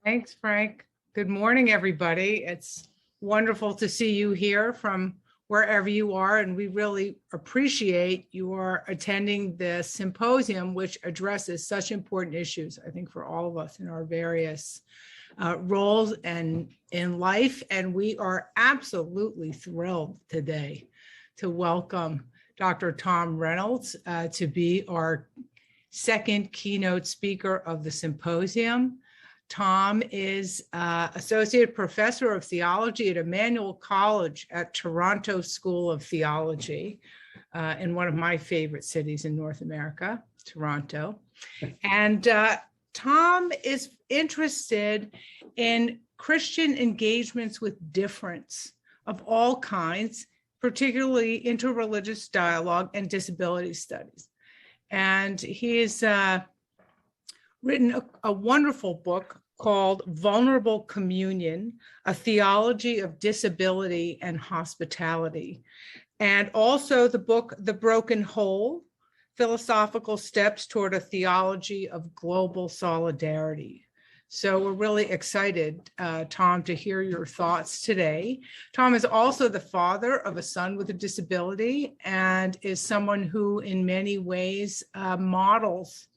Thanks, Frank. Good morning, everybody. It's wonderful to see you here from wherever you are, and we really appreciate your attending the symposium, which addresses such important issues, I think, for all of us in our various roles and in life. And we are absolutely thrilled today to welcome Dr. Tom Reynolds to be our second keynote speaker of the symposium. Tom is Associate Professor of Theology at Emmanuel College at Toronto School of Theology in one of my favorite cities in North America, Toronto. And Tom is interested in Christian engagements with difference of all kinds, particularly interreligious dialogue and disability studies. And he has written a wonderful book called Vulnerable Communion, A Theology of Disability and Hospitality. And also the book, The Broken Whole, Philosophical Steps Toward a Theology of Global Solidarity. So we're really excited, Tom, to hear your thoughts today. Tom is also the father of a son with a disability and is someone who in many ways models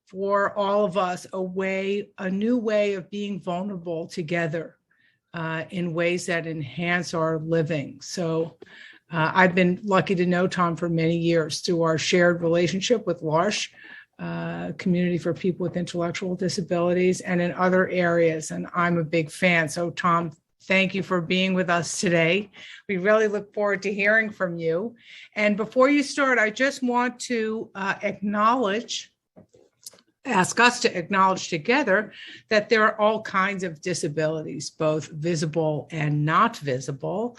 for all of us a new way of being vulnerable together in ways that enhance our living. So I've been lucky to know Tom for many years through our shared relationship with L'Arche, Community for People with Intellectual Disabilities, and in other areas, and I'm a big fan. So Tom, thank you for being with us today. We really look forward to hearing from you. And before you start, I just want to ask us to acknowledge together that there are all kinds of disabilities, both visible and not visible.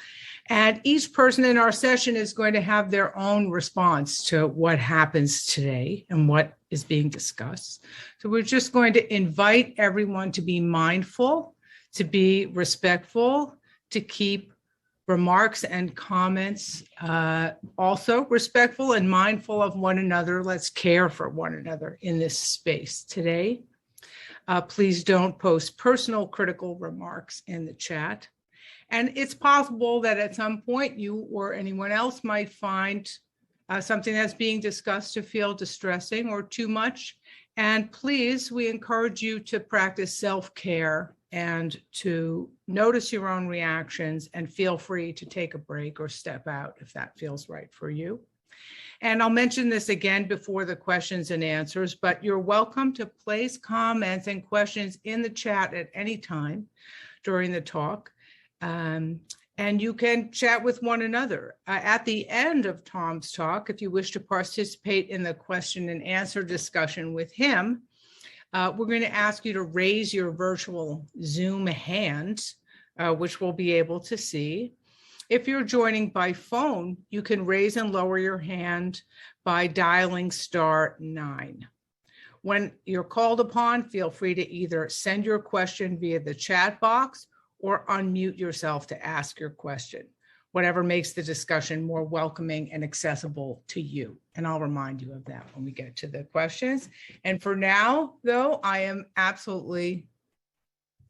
And each person in our session is going to have their own response to what happens today and what is being discussed. So we're just going to invite everyone to be mindful, to be respectful, to keep remarks and comments also respectful and mindful of one another. Let's care for one another in this space today. Please don't post personal critical remarks in the chat. And it's possible that at some point you or anyone else might find something that's being discussed to feel distressing or too much. And please, we encourage you to practice self-care and to notice your own reactions and feel free to take a break or step out if that feels right for you. And I'll mention this again before the questions and answers, but you're welcome to place comments and questions in the chat at any time during the talk. And you can chat with one another. At the end of Tom's talk, if you wish to participate in the question and answer discussion with him, we're going to ask you to raise your virtual Zoom hand, which we'll be able to see. If you're joining by phone, you can raise and lower your hand by dialing *9. When you're called upon, feel free to either send your question via the chat box or unmute yourself to ask your question, whatever makes the discussion more welcoming and accessible to you. And I'll remind you of that when we get to the questions. And for now, though, I am absolutely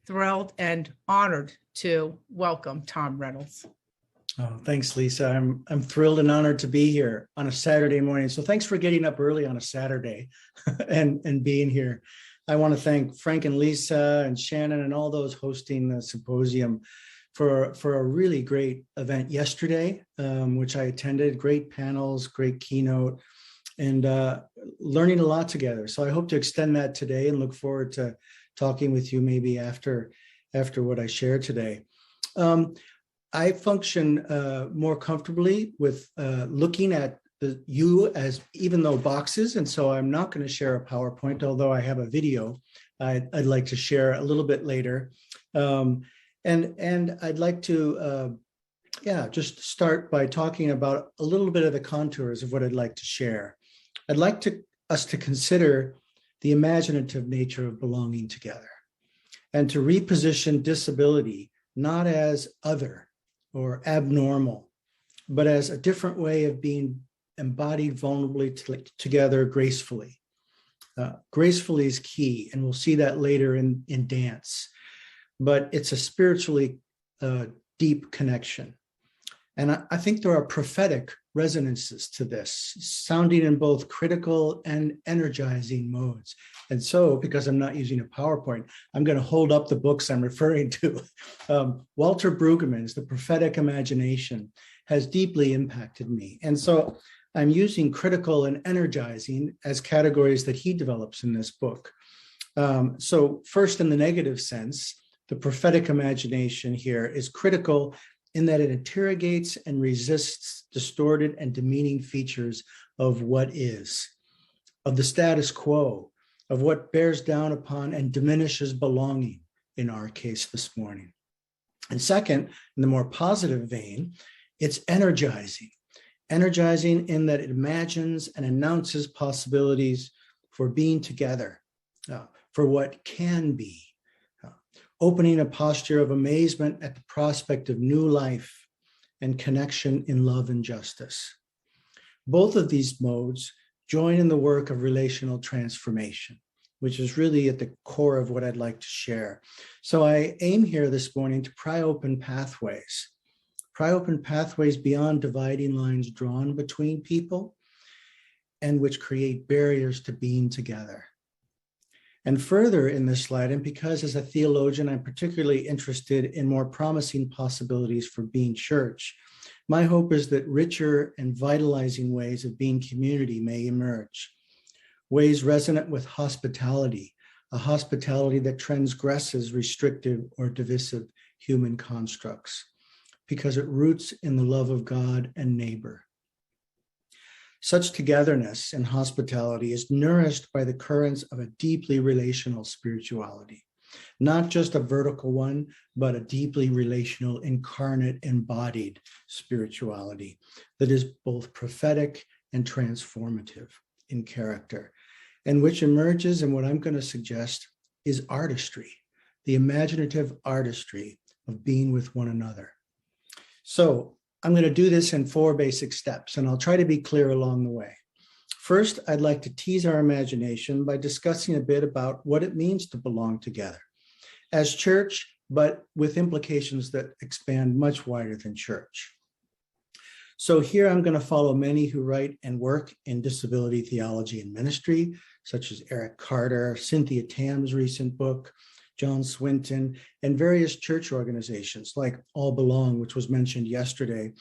thrilled and honored to welcome Tom Reynolds. Oh, thanks, Lisa. I'm thrilled and honored to be here on a Saturday morning. So thanks for getting up early on a Saturday and being here. I want to thank Frank and Lisa and Shannon and all those hosting the symposium for a really great event yesterday, which I attended. Great panels, great keynote, and learning a lot together. So I hope to extend that today and look forward to talking with you maybe after what I share today. I function more comfortably with looking at you as even though boxes, and so I'm not going to share a PowerPoint, although I have a video I'd like to share a little bit later. And I'd like to, just start by talking about a little bit of the contours of what I'd like to share. I'd like us to consider the imaginative nature of belonging together and to reposition disability not as other or abnormal, but as a different way of being embodied vulnerably together gracefully. Gracefully is key, and we'll see that later in dance. But it's a spiritually deep connection. And I think there are prophetic resonances to this, sounding in both critical and energizing modes. And so, because I'm not using a PowerPoint, I'm going to hold up the books I'm referring to. Walter Brueggemann's The Prophetic Imagination has deeply impacted me. And so I'm using critical and energizing as categories that he develops in this book. So first, in the negative sense, the prophetic imagination here is critical in that it interrogates and resists distorted and demeaning features of what is, of the status quo, of what bears down upon and diminishes belonging, in our case this morning. And second, in the more positive vein, it's energizing in that it imagines and announces possibilities for being together, for what can be, opening a posture of amazement at the prospect of new life and connection in love and justice. Both of these modes join in the work of relational transformation, which is really at the core of what I'd like to share. So I aim here this morning to pry open pathways beyond dividing lines drawn between people and which create barriers to being together. And further in this slide, and because as a theologian, I'm particularly interested in more promising possibilities for being church, my hope is that richer and vitalizing ways of being community may emerge, ways resonant with hospitality, a hospitality that transgresses restrictive or divisive human constructs, because it roots in the love of God and neighbor. Such togetherness and hospitality is nourished by the currents of a deeply relational spirituality, not just a vertical one, but a deeply relational, incarnate, embodied spirituality that is both prophetic and transformative in character, and which emerges in what I'm going to suggest is artistry, the imaginative artistry of being with one another. So I'm going to do this in 4 basic steps, and I'll try to be clear along the way. First, I'd like to tease our imagination by discussing a bit about what it means to belong together as church, but with implications that expand much wider than church. So here I'm going to follow many who write and work in disability theology and ministry, such as Eric Carter, Cynthia Tam's recent book, John Swinton, and various church organizations like All Belong, which was mentioned yesterday,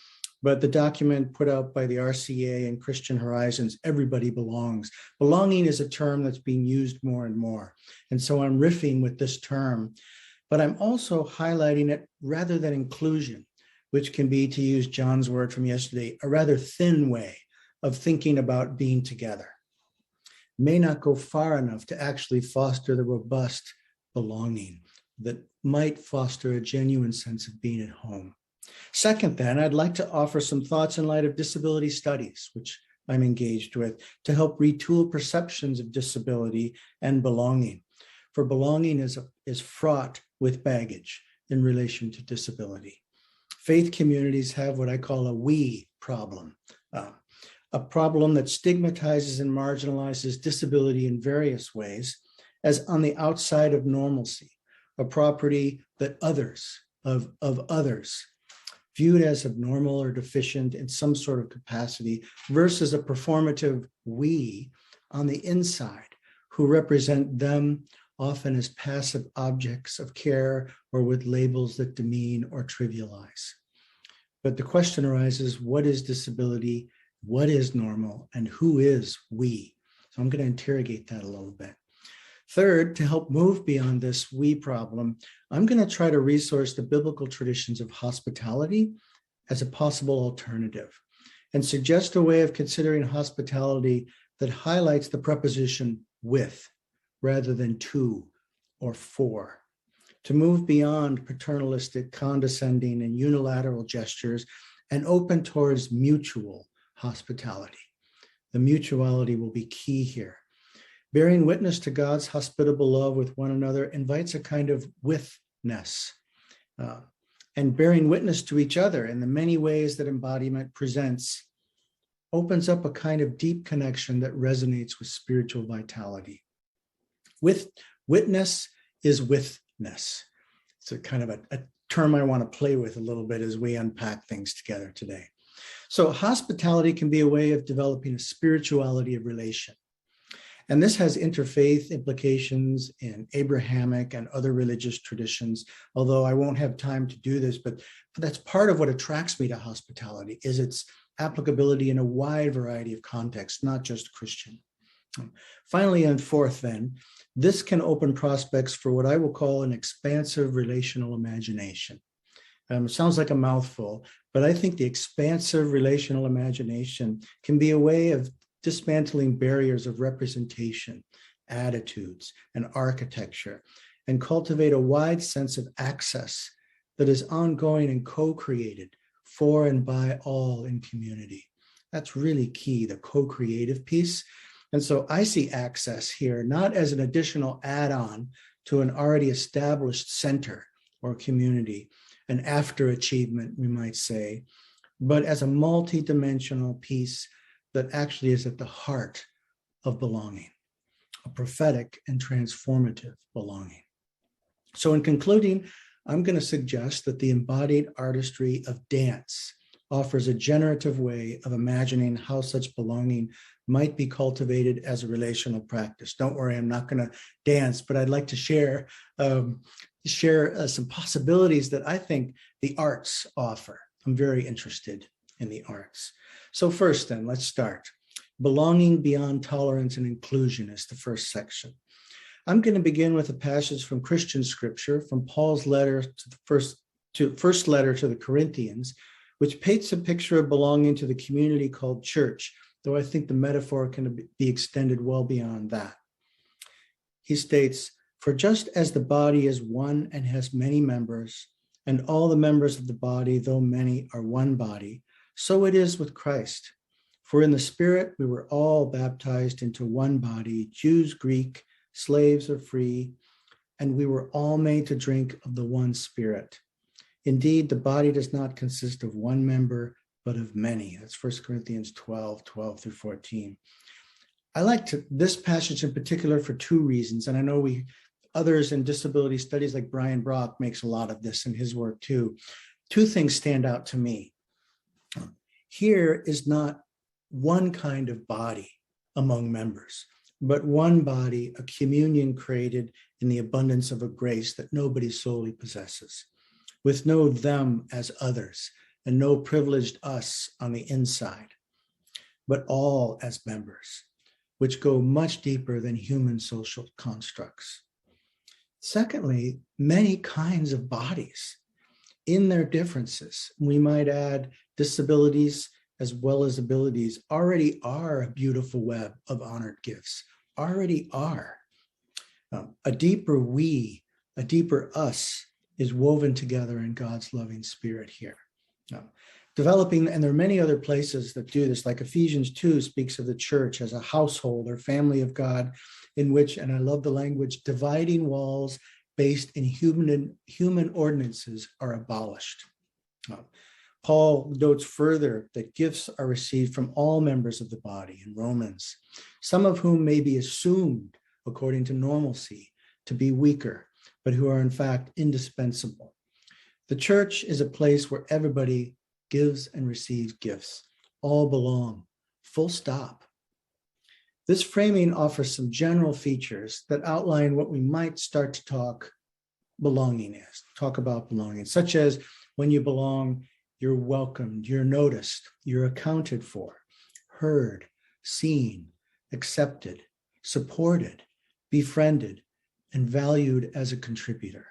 but the document put out by the RCA and Christian Horizons, Everybody Belongs. Belonging is a term that's being used more and more. And so I'm riffing with this term, but I'm also highlighting it rather than inclusion, which can be, to use John's word from yesterday, a rather thin way of thinking about being together. May not go far enough to actually foster the robust belonging that might foster a genuine sense of being at home. Second, then, I'd like to offer some thoughts in light of disability studies, which I'm engaged with, to help retool perceptions of disability and belonging. For belonging is fraught with baggage in relation to disability. Faith communities have what I call a we problem, a problem that stigmatizes and marginalizes disability in various ways as on the outside of normalcy, a property that others, of others, viewed as abnormal or deficient in some sort of capacity versus a performative we on the inside who represent them often as passive objects of care or with labels that demean or trivialize. But the question arises, what is disability? What is normal? And who is we? So I'm going to interrogate that a little bit. Third, to help move beyond this we problem, I'm going to try to resource the biblical traditions of hospitality as a possible alternative and suggest a way of considering hospitality that highlights the preposition with rather than to or for, to move beyond paternalistic, condescending, and unilateral gestures and open towards mutual hospitality. The mutuality will be key here. Bearing witness to God's hospitable love with one another invites a kind of withness, and bearing witness to each other in the many ways that embodiment presents opens up a kind of deep connection that resonates with spiritual vitality. Witness is withness. It's a kind of a term I want to play with a little bit as we unpack things together today. So hospitality can be a way of developing a spirituality of relation. And this has interfaith implications in Abrahamic and other religious traditions, although I won't have time to do this, but that's part of what attracts me to hospitality, is its applicability in a wide variety of contexts, not just Christian. Finally, and fourth then, this can open prospects for what I will call an expansive relational imagination. It sounds like a mouthful, but I think the expansive relational imagination can be a way of dismantling barriers of representation, attitudes, and architecture, and cultivate a wide sense of access that is ongoing and co-created for and by all in community. That's really key, the co-creative piece. And so I see access here not as an additional add-on to an already established center or community, an after achievement, we might say, but as a multi-dimensional piece that actually is at the heart of belonging, a prophetic and transformative belonging. So in concluding, I'm going to suggest that the embodied artistry of dance offers a generative way of imagining how such belonging might be cultivated as a relational practice. Don't worry, I'm not going to dance, but I'd like to share some possibilities that I think the arts offer. I'm very interested in the arts. So first then, let's start. Belonging beyond tolerance and inclusion is the first section. I'm going to begin with a passage from Christian scripture, from Paul's letter to the first letter to the Corinthians, which paints a picture of belonging to the community called church, though I think the metaphor can be extended well beyond that. He states, "For just as the body is one and has many members, and all the members of the body, though many, are one body, so it is with Christ. For in the Spirit we were all baptized into one body, Jews, Greek, slaves or free, and we were all made to drink of the one Spirit. Indeed, the body does not consist of one member, but of many." That's 1 Corinthians 12 through 14. I like this passage in particular for two reasons, and I know others in disability studies like Brian Brock makes a lot of this in his work too. Two things stand out to me. Here is not one kind of body among members, but one body, a communion created in the abundance of a grace that nobody solely possesses, with no them as others and no privileged us on the inside, but all as members, which go much deeper than human social constructs. Secondly, many kinds of bodies in their differences, we might add disabilities as well as abilities, already are a beautiful web of honored gifts, already are. A deeper we, a deeper us is woven together in God's loving spirit here. Developing, and there are many other places that do this, like Ephesians 2 speaks of the church as a household or family of God in which, and I love the language, dividing walls based in human ordinances are abolished. Paul notes further that gifts are received from all members of the body in Romans, some of whom may be assumed, according to normalcy, to be weaker, but who are in fact indispensable. The church is a place where everybody gives and receives gifts. All belong, full stop. This framing offers some general features that outline what we might start to talk about belonging, such as when you belong, you're welcomed, you're noticed, you're accounted for, heard, seen, accepted, supported, befriended, and valued as a contributor.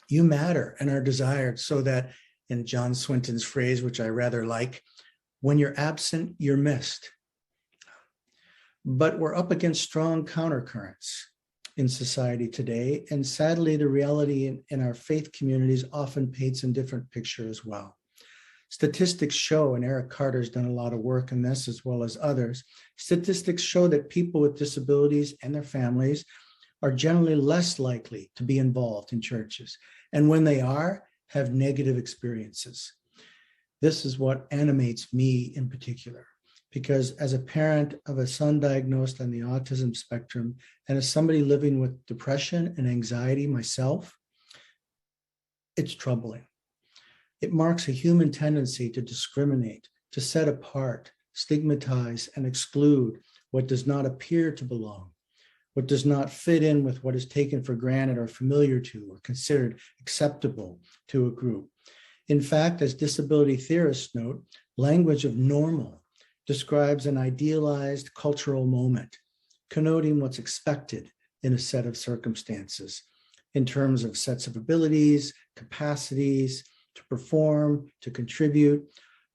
You matter and are desired so that, in John Swinton's phrase, which I rather like, when you're absent, you're missed. But we're up against strong countercurrents in society today, and sadly, the reality in our faith communities often paints a different picture as well. Statistics show, and Eric Carter's done a lot of work in this as well as others, statistics show that people with disabilities and their families are generally less likely to be involved in churches, and when they are, have negative experiences. This is what animates me in particular. because as a parent of a son diagnosed on the autism spectrum and as somebody living with depression and anxiety myself, it's troubling. It marks a human tendency to discriminate, to set apart, stigmatize, and exclude what does not appear to belong, what does not fit in with what is taken for granted or familiar to or considered acceptable to a group. In fact, as disability theorists note, language of normal describes an idealized cultural moment, connoting what's expected in a set of circumstances in terms of sets of abilities, capacities to perform, to contribute,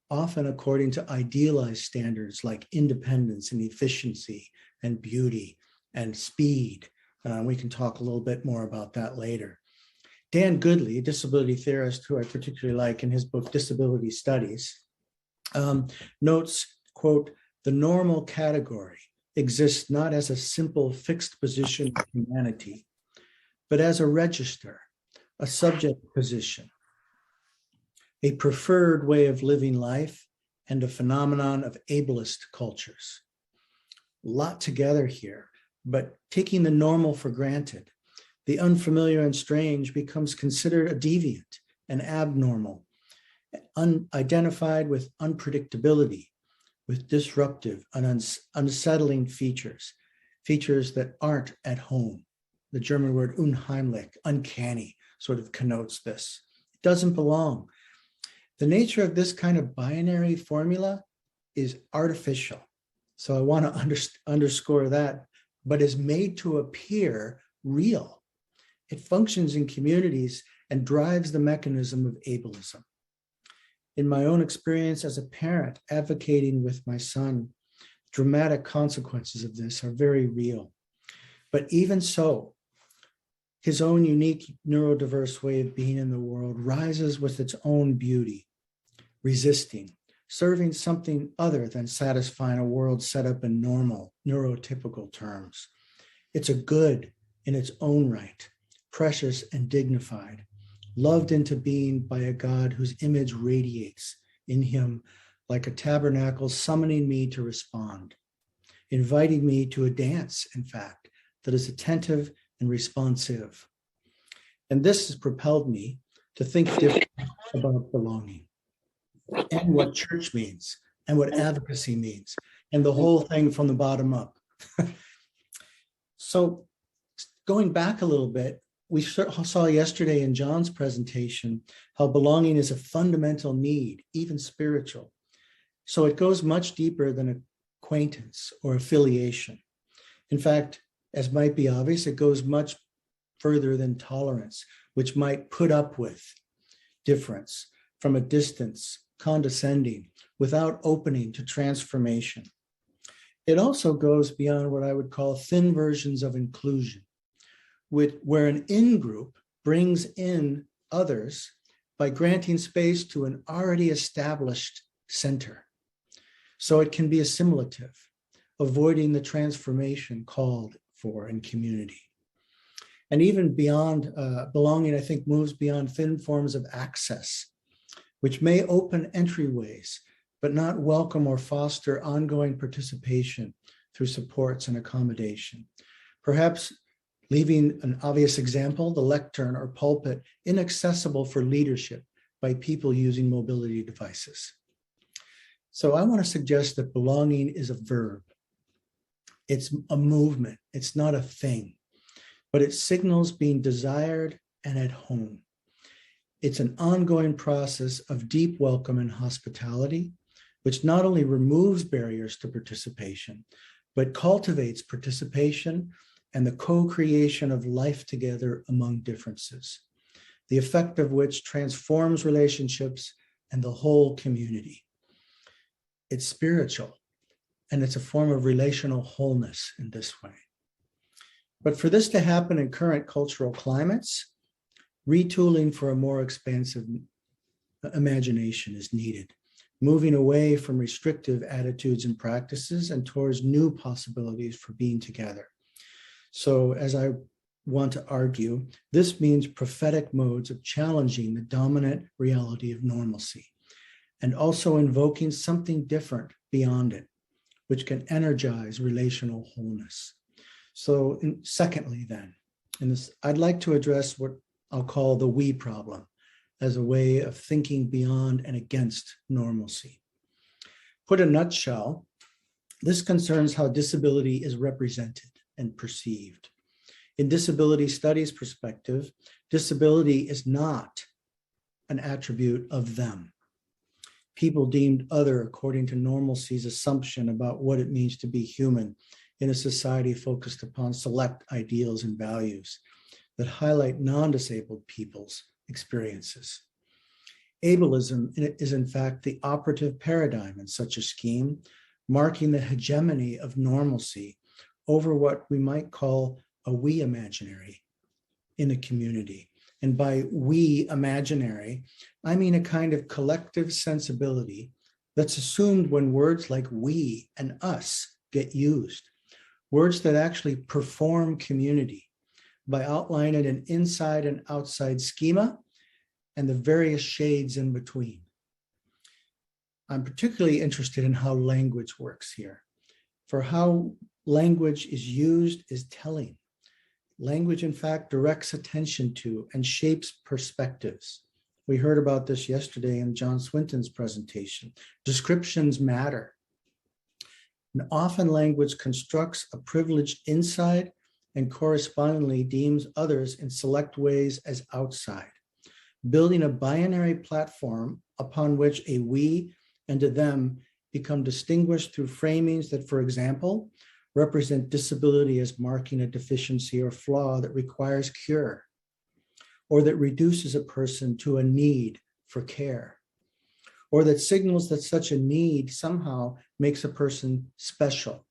often according to idealized standards like independence and efficiency and beauty and speed. We can talk a little bit more about that later. Dan Goodley, a disability theorist who I particularly like in his book, Disability Studies, notes, quote, "The normal category exists not as a simple fixed position of humanity, but as a register, a subject position, a preferred way of living life, and a phenomenon of ableist cultures." A lot together here, but taking the normal for granted, the unfamiliar and strange becomes considered a deviant and abnormal, unidentified with unpredictability, with disruptive and unsettling features, features that aren't at home. The German word unheimlich, uncanny, sort of connotes this. It doesn't belong. The nature of this kind of binary formula is artificial. So I want to underscore that, but is made to appear real. It functions in communities and drives the mechanism of ableism. In my own experience as a parent advocating with my son, dramatic consequences of this are very real. But even so, his own unique neurodiverse way of being in the world rises with its own beauty, resisting, serving something other than satisfying a world set up in normal, neurotypical terms. It's a good in its own right, precious and dignified, loved into being by a God whose image radiates in him like a tabernacle, summoning me to respond, inviting me to a dance, in fact, that is attentive and responsive. And this has propelled me to think differently about belonging and what church means and what advocacy means and the whole thing from the bottom up. So going back a little bit, we saw yesterday in John's presentation how belonging is a fundamental need, even spiritual. So it goes much deeper than acquaintance or affiliation. In fact, as might be obvious, it goes much further than tolerance, which might put up with difference from a distance, condescending, without opening to transformation. It also goes beyond what I would call thin versions of inclusion, where an in-group brings in others by granting space to an already established center. So it can be assimilative, avoiding the transformation called for in community. And even beyond belonging, I think, moves beyond thin forms of access, which may open entryways, but not welcome or foster ongoing participation through supports and accommodation. Perhaps leaving an obvious example, the lectern or pulpit, inaccessible for leadership by people using mobility devices. So I want to suggest that belonging is a verb. It's a movement. It's not a thing, but it signals being desired and at home. It's an ongoing process of deep welcome and hospitality, which not only removes barriers to participation, but cultivates participation and the co-creation of life together among differences, the effect of which transforms relationships and the whole community. It's spiritual, and it's a form of relational wholeness in this way. But for this to happen in current cultural climates, retooling for a more expansive imagination is needed, moving away from restrictive attitudes and practices and towards new possibilities for being together. So as I want to argue, this means prophetic modes of challenging the dominant reality of normalcy and also invoking something different beyond it, which can energize relational wholeness. So secondly then, I'd like to address what I'll call the we problem as a way of thinking beyond and against normalcy. Put in a nutshell, this concerns how disability is represented and perceived. In disability studies perspective, disability is not an attribute of them. People deemed other according to normalcy's assumption about what it means to be human in a society focused upon select ideals and values that highlight non-disabled people's experiences. Ableism is in fact the operative paradigm in such a scheme, marking the hegemony of normalcy over what we might call a we imaginary in a community. And by we imaginary, I mean a kind of collective sensibility that's assumed when words like we and us get used, words that actually perform community by outlining an inside and outside schema and the various shades in between. I'm particularly interested in how language works here. For how language is used is telling. Language, in fact, directs attention to and shapes perspectives. We heard about this yesterday in John Swinton's presentation. Descriptions matter. And often language constructs a privileged inside and correspondingly deems others in select ways as outside, building a binary platform upon which a we and a them become distinguished through framings that, for example, represent disability as marking a deficiency or flaw that requires cure, or that reduces a person to a need for care, or that signals that such a need somehow makes a person special,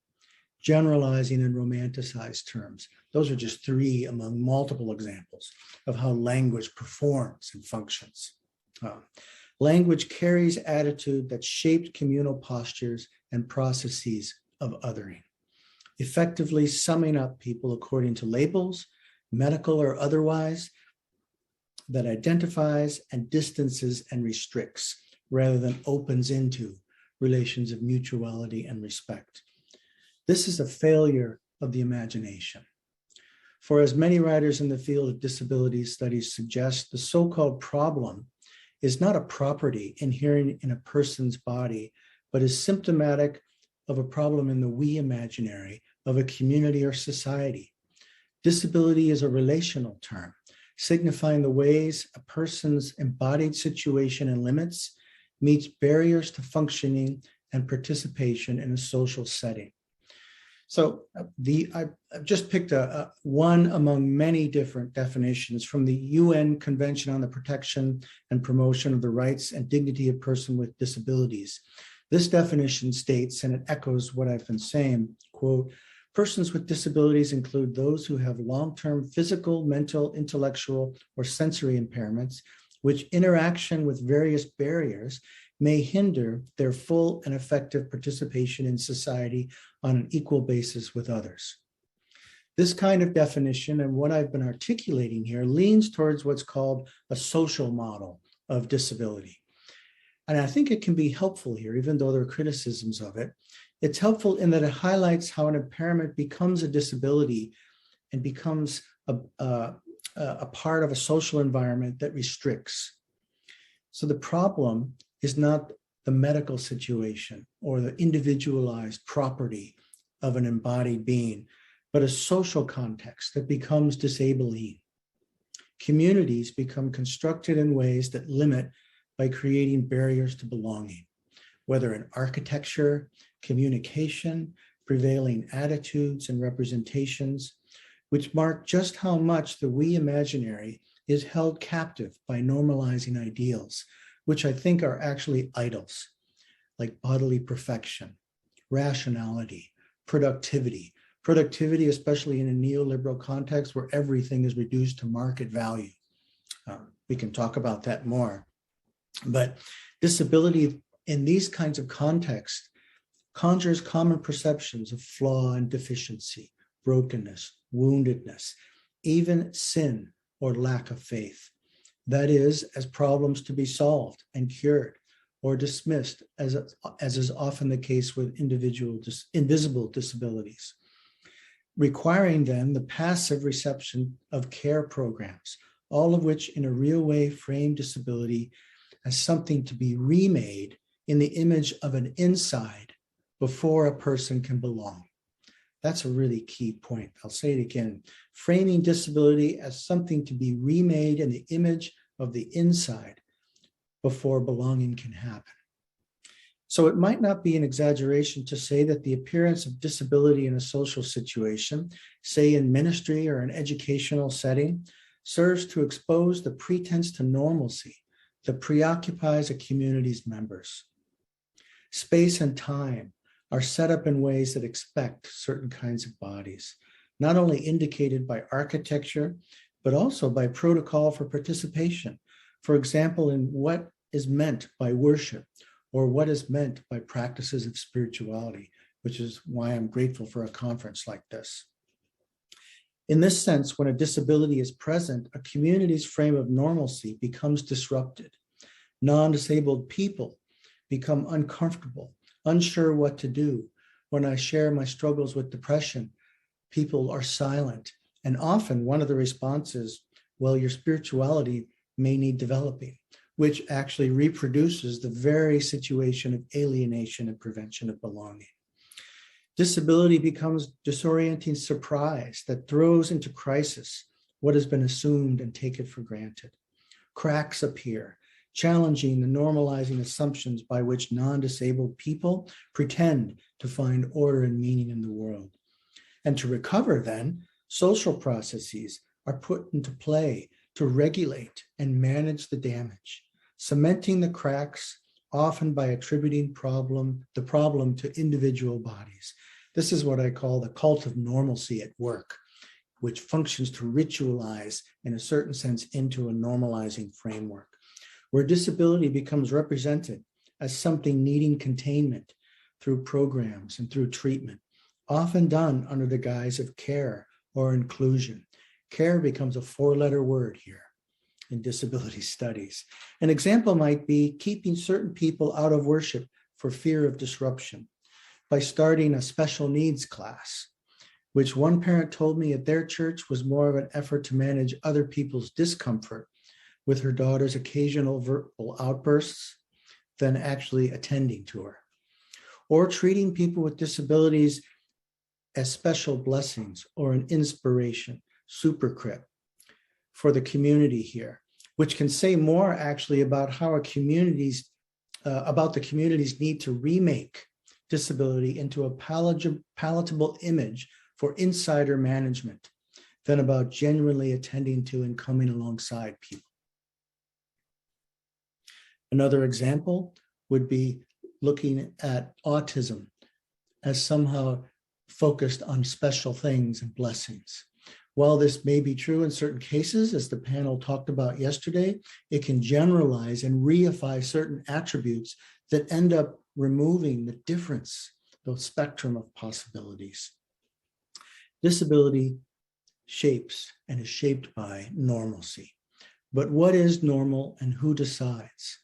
generalizing in romanticized terms. Those are just three among multiple examples of how language performs and functions. Language carries attitude that shaped communal postures and processes of othering, effectively summing up people according to labels, medical or otherwise, that identifies and distances and restricts rather than opens into relations of mutuality and respect. This is a failure of the imagination. For as many writers in the field of disability studies suggest, the so-called problem is not a property inherent in a person's body, but is symptomatic of a problem in the we imaginary of a community or society. Disability is a relational term, signifying the ways a person's embodied situation and limits meets barriers to functioning and participation in a social setting. So I've just picked one among many different definitions from the UN Convention on the Protection and Promotion of the Rights and Dignity of Persons with Disabilities. This definition states, and it echoes what I've been saying, quote, persons with disabilities include those who have long-term physical, mental, intellectual, or sensory impairments, which interaction with various barriers may hinder their full and effective participation in society on an equal basis with others. This kind of definition and what I've been articulating here leans towards what's called a social model of disability. And I think it can be helpful here, even though there are criticisms of it. It's helpful in that it highlights how an impairment becomes a disability and becomes a part of a social environment that restricts. So the problem is not the medical situation or the individualized property of an embodied being, but a social context that becomes disabling. Communities become constructed in ways that limit by creating barriers to belonging, whether in architecture, communication, prevailing attitudes and representations, which mark just how much the we imaginary is held captive by normalizing ideals, which I think are actually idols, like bodily perfection, rationality, productivity, especially in a neoliberal context where everything is reduced to market value. We can talk about that more. But disability in these kinds of contexts conjures common perceptions of flaw and deficiency, brokenness, woundedness, even sin or lack of faith. That is, as problems to be solved and cured, or dismissed, as is often the case with invisible disabilities, requiring then the passive reception of care programs, all of which in a real way frame disability as something to be remade in the image of an inside before a person can belong. That's a really key point. I'll say it again. Framing disability as something to be remade in the image of the inside before belonging can happen. So it might not be an exaggeration to say that the appearance of disability in a social situation, say in ministry or an educational setting, serves to expose the pretense to normalcy that preoccupies a community's members. Space and time are set up in ways that expect certain kinds of bodies, not only indicated by architecture, but also by protocol for participation. For example, in what is meant by worship, or what is meant by practices of spirituality, which is why I'm grateful for a conference like this. In this sense, when a disability is present, a community's frame of normalcy becomes disrupted. Non-disabled people become uncomfortable, unsure what to do. When I share my struggles with depression, people are silent. And often one of the responses, well, your spirituality may need developing, which actually reproduces the very situation of alienation and prevention of belonging. Disability becomes disorienting surprise that throws into crisis what has been assumed and taken for granted. Cracks appear, challenging the normalizing assumptions by which non-disabled people pretend to find order and meaning in the world. And to recover then, social processes are put into play to regulate and manage the damage, cementing the cracks, often by attributing the problem to individual bodies. This is what I call the cult of normalcy at work, which functions to ritualize, in a certain sense, into a normalizing framework, where disability becomes represented as something needing containment through programs and through treatment, often done under the guise of care or inclusion. Care becomes a four-letter word here in disability studies. An example might be keeping certain people out of worship for fear of disruption by starting a special needs class, which one parent told me at their church was more of an effort to manage other people's discomfort with her daughter's occasional verbal outbursts than actually attending to her. Or treating people with disabilities as special blessings or an inspiration, supercrip, for the community here, which can say more actually about how about the community's need to remake disability into a palatable image for insider management than about genuinely attending to and coming alongside people. Another example would be looking at autism as somehow focused on special things and blessings. While this may be true in certain cases, as the panel talked about yesterday, it can generalize and reify certain attributes that end up removing the difference, the spectrum of possibilities. Disability shapes and is shaped by normalcy. But what is normal and who decides?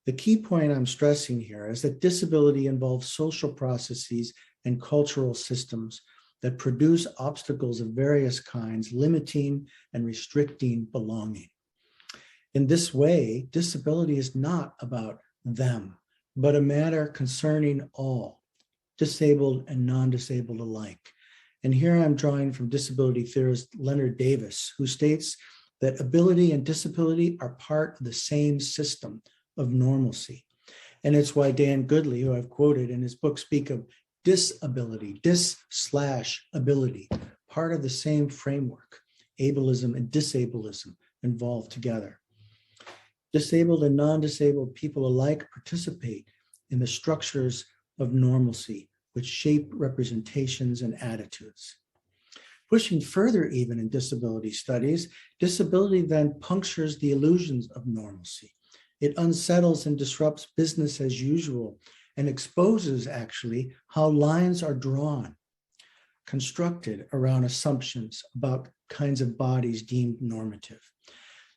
The key point I'm stressing here is that disability involves social processes and cultural systems that produce obstacles of various kinds, limiting and restricting belonging. In this way, disability is not about them, but a matter concerning all, disabled and non-disabled alike. And here I'm drawing from disability theorist Leonard Davis, who states that ability and disability are part of the same system of normalcy. And it's why Dan Goodley, who I've quoted in his book, speak of disability, dis/ability, part of the same framework, ableism and disableism involved together. Disabled and non-disabled people alike participate in the structures of normalcy, which shape representations and attitudes. Pushing further even in disability studies, disability then punctures the illusions of normalcy. It unsettles and disrupts business as usual and exposes actually how lines are drawn, constructed around assumptions about kinds of bodies deemed normative.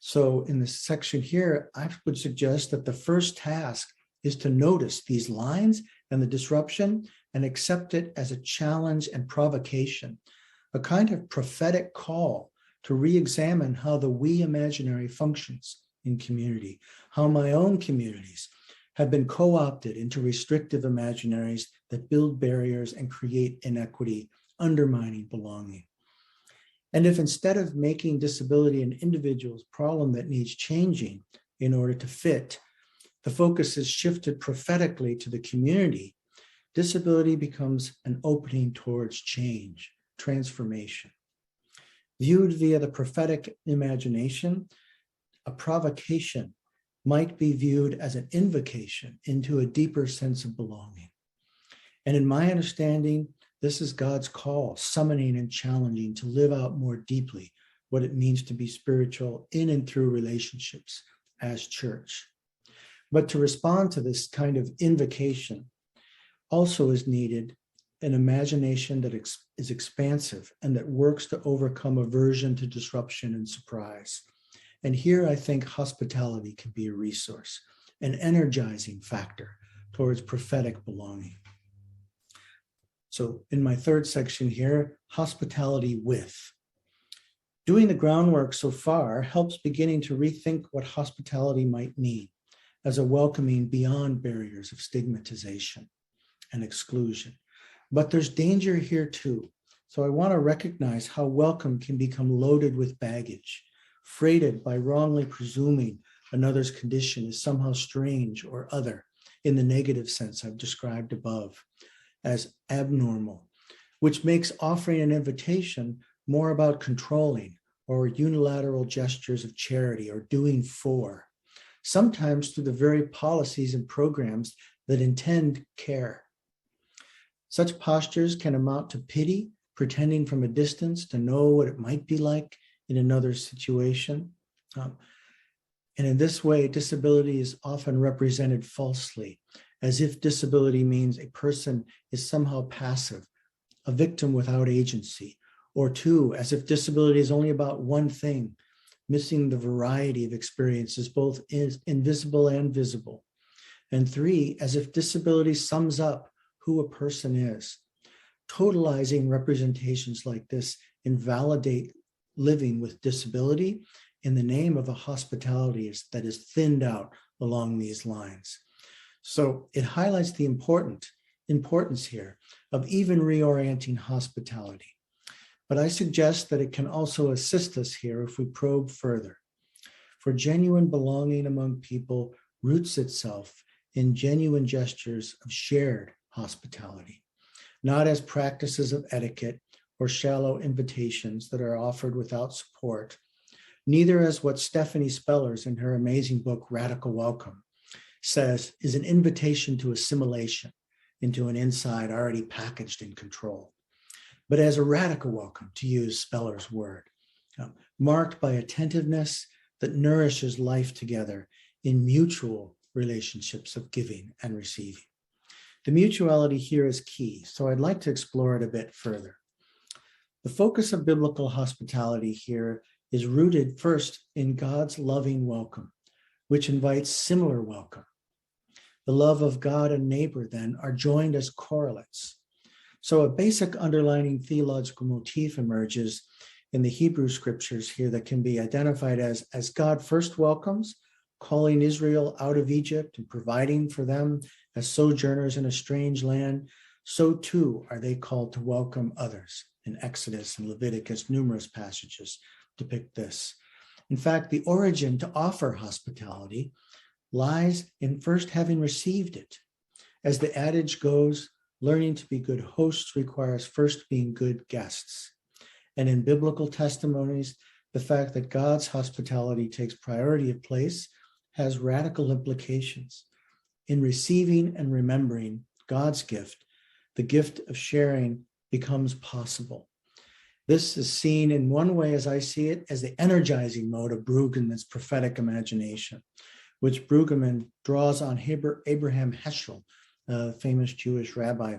So in this section here, I would suggest that the first task is to notice these lines and the disruption and accept it as a challenge and provocation, a kind of prophetic call to re-examine how the we imaginary functions in community, how my own communities have been co-opted into restrictive imaginaries that build barriers and create inequity, undermining belonging. And if instead of making disability an individual's problem that needs changing in order to fit, the focus is shifted prophetically to the community, disability becomes an opening towards change, transformation. Viewed via the prophetic imagination, a provocation might be viewed as an invocation into a deeper sense of belonging. And in my understanding, this is God's call, summoning and challenging to live out more deeply what it means to be spiritual in and through relationships as church. But to respond to this kind of invocation also is needed an imagination that is expansive and that works to overcome aversion to disruption and surprise. And here I think hospitality can be a resource, an energizing factor towards prophetic belonging. So in my third section here, hospitality with. Doing the groundwork so far helps beginning to rethink what hospitality might mean as a welcoming beyond barriers of stigmatization and exclusion. But there's danger here too. So I want to recognize how welcome can become loaded with baggage, freighted by wrongly presuming another's condition is somehow strange or other in the negative sense I've described above as abnormal, which makes offering an invitation more about controlling or unilateral gestures of charity or doing for, sometimes through the very policies and programs that intend care. Such postures can amount to pity, pretending from a distance to know what it might be like in another situation. And in this way, disability is often represented falsely, as if disability means a person is somehow passive, a victim without agency, or two, as if disability is only about one thing, missing the variety of experiences, both invisible and visible. And three, as if disability sums up who a person is. Totalizing representations like this invalidate living with disability in the name of a hospitality that is thinned out along these lines. So it highlights the importance here of even reorienting hospitality. But I suggest that it can also assist us here if we probe further. For genuine belonging among people roots itself in genuine gestures of shared hospitality, not as practices of etiquette or shallow invitations that are offered without support, neither as what Stephanie Spellers in her amazing book, Radical Welcome, says is an invitation to assimilation into an inside already packaged in control, but as a radical welcome, to use Spellers' word, marked by attentiveness that nourishes life together in mutual relationships of giving and receiving. The mutuality here is key, so I'd like to explore it a bit further. The focus of biblical hospitality here is rooted first in God's loving welcome, which invites similar welcome. The love of God and neighbor then are joined as correlates. So a basic underlining theological motif emerges in the Hebrew scriptures here that can be identified as God first welcomes, calling Israel out of Egypt and providing for them as sojourners in a strange land, so too are they called to welcome others. In Exodus and Leviticus, numerous passages depict this. In fact, the origin to offer hospitality lies in first having received it. As the adage goes, learning to be good hosts requires first being good guests. And in biblical testimonies, the fact that God's hospitality takes priority of place has radical implications. In receiving and remembering God's gift, the gift of sharing becomes possible. This is seen in one way, as I see it, as the energizing mode of Brueggemann's prophetic imagination, which Brueggemann draws on Abraham Heschel, a famous Jewish rabbi,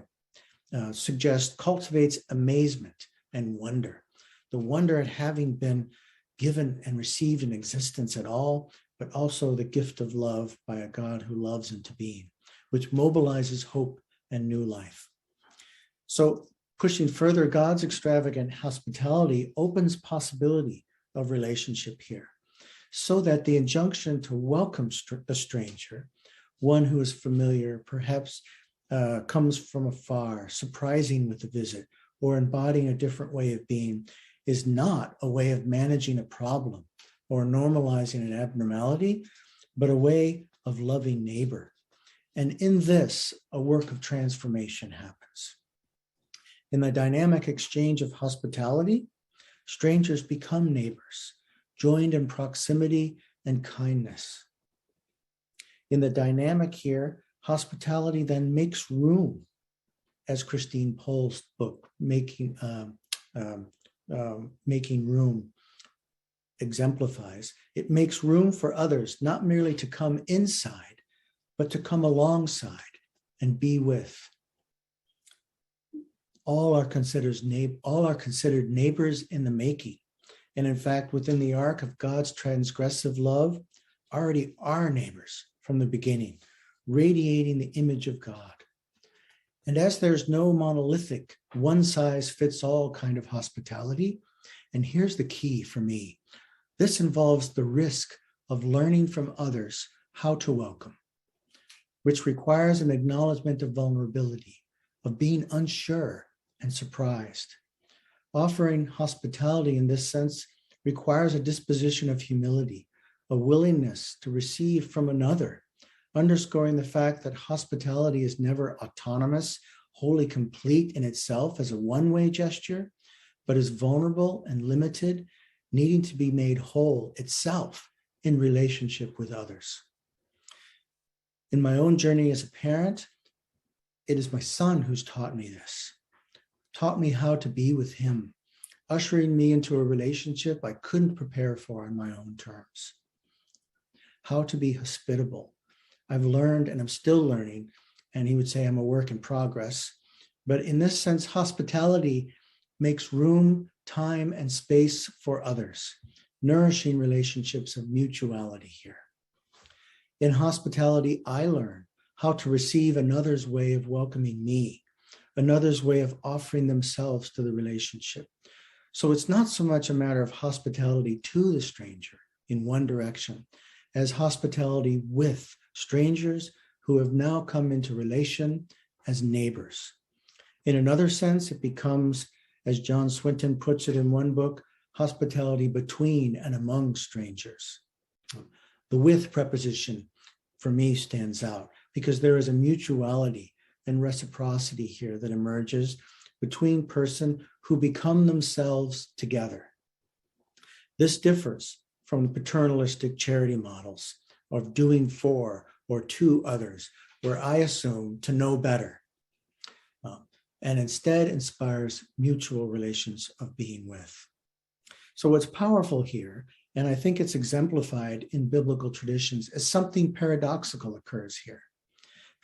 suggests cultivates amazement and wonder. The wonder at having been given and received an existence at all, but also the gift of love by a God who loves into being. which mobilizes hope and new life. So pushing further, God's extravagant hospitality opens possibility of relationship here, so that the injunction to welcome the stranger, one who is familiar, perhaps comes from afar, surprising with a visit, or embodying a different way of being, is not a way of managing a problem or normalizing an abnormality, but a way of loving neighbor. And in this, a work of transformation happens. In the dynamic exchange of hospitality, strangers become neighbors, joined in proximity and kindness. In the dynamic here, hospitality then makes room, as Christine Pohl's book, Making Room, exemplifies. It makes room for others, not merely to come inside, but to come alongside and be with. All are considered neighbors in the making. And in fact, within the arc of God's transgressive love, already are neighbors from the beginning, radiating the image of God. And as there's no monolithic, one-size-fits-all kind of hospitality, and here's the key for me, this involves the risk of learning from others how to welcome, which requires an acknowledgement of vulnerability, of being unsure and surprised. Offering hospitality in this sense requires a disposition of humility, a willingness to receive from another, underscoring the fact that hospitality is never autonomous, wholly complete in itself as a one-way gesture, but is vulnerable and limited, needing to be made whole itself in relationship with others. In my own journey as a parent, it is my son who's taught me this, taught me how to be with him, ushering me into a relationship I couldn't prepare for on my own terms. How to be hospitable. I've learned and I'm still learning, and he would say I'm a work in progress. But in this sense, hospitality makes room, time, and space for others, nourishing relationships of mutuality here. In hospitality, I learn how to receive another's way of welcoming me, another's way of offering themselves to the relationship. So it's not so much a matter of hospitality to the stranger in one direction, as hospitality with strangers who have now come into relation as neighbors. In another sense, it becomes, as John Swinton puts it in one book, hospitality between and among strangers. The with preposition for me stands out because there is a mutuality and reciprocity here that emerges between person who become themselves together. This differs from the paternalistic charity models of doing for or to others, where I assume to know better, and instead inspires mutual relations of being with. So what's powerful here, and I think it's exemplified in biblical traditions, is something paradoxical occurs here.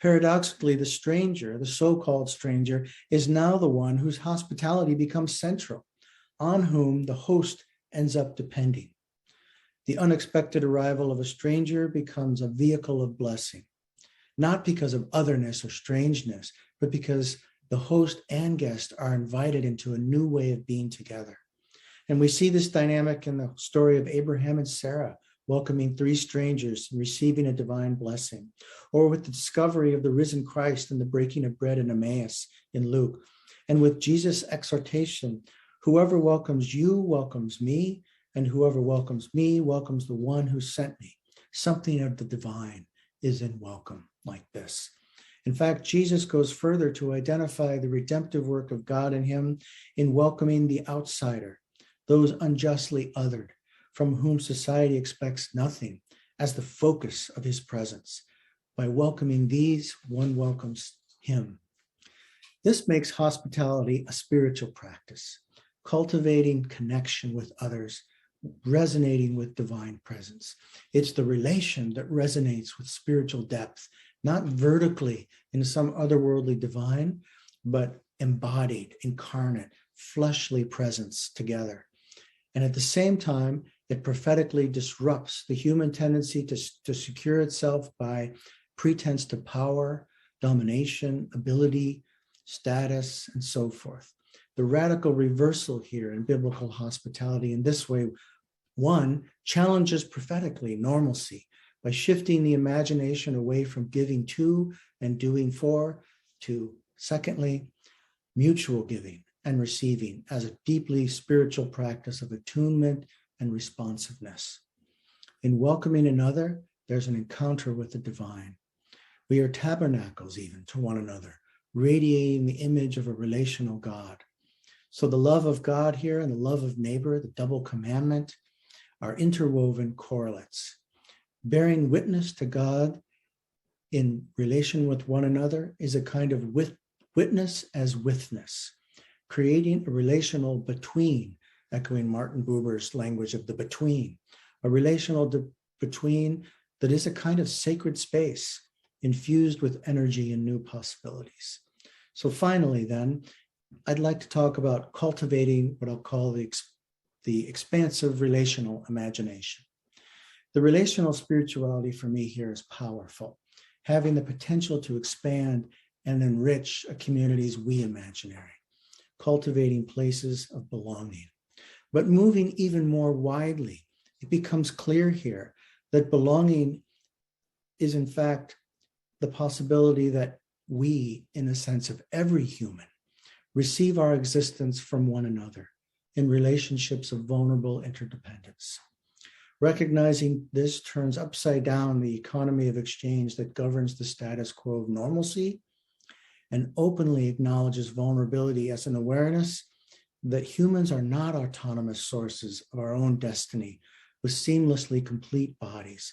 Paradoxically, the stranger, the so-called stranger, is now the one whose hospitality becomes central, on whom the host ends up depending. The unexpected arrival of a stranger becomes a vehicle of blessing, not because of otherness or strangeness, but because the host and guest are invited into a new way of being together. And we see this dynamic in the story of Abraham and Sarah welcoming three strangers and receiving a divine blessing, or with the discovery of the risen Christ and the breaking of bread in Emmaus in Luke, and with Jesus' exhortation, whoever welcomes you welcomes me, and whoever welcomes me welcomes the one who sent me. Something of the divine is in welcome like this. In fact, Jesus goes further to identify the redemptive work of God in him in welcoming the outsider, those unjustly othered, from whom society expects nothing, as the focus of his presence. By welcoming these, one welcomes him. This makes hospitality a spiritual practice, cultivating connection with others, resonating with divine presence. It's the relation that resonates with spiritual depth, not vertically in some otherworldly divine, but embodied, incarnate, fleshly presence together. And at the same time, it prophetically disrupts the human tendency to secure itself by pretense to power, domination, ability, status, and so forth. The radical reversal here in biblical hospitality in this way, one, challenges prophetically normalcy by shifting the imagination away from giving to and doing for to, secondly, mutual giving and receiving as a deeply spiritual practice of attunement and responsiveness. In welcoming another, there's an encounter with the divine. We are tabernacles even to one another, radiating the image of a relational God. So the love of God here and the love of neighbor, the double commandment, are interwoven correlates. Bearing witness to God in relation with one another is a kind of witness as witness, creating a relational between, echoing Martin Buber's language of the between, a relational between that is a kind of sacred space infused with energy and new possibilities. So finally then, I'd like to talk about cultivating what I'll call the expansive relational imagination. The relational spirituality for me here is powerful, having the potential to expand and enrich a community's we imaginary, cultivating places of belonging. But moving even more widely, it becomes clear here that belonging is in fact the possibility that we, in the sense of every human, receive our existence from one another in relationships of vulnerable interdependence. Recognizing this turns upside down the economy of exchange that governs the status quo of normalcy and openly acknowledges vulnerability as an awareness that humans are not autonomous sources of our own destiny with seamlessly complete bodies,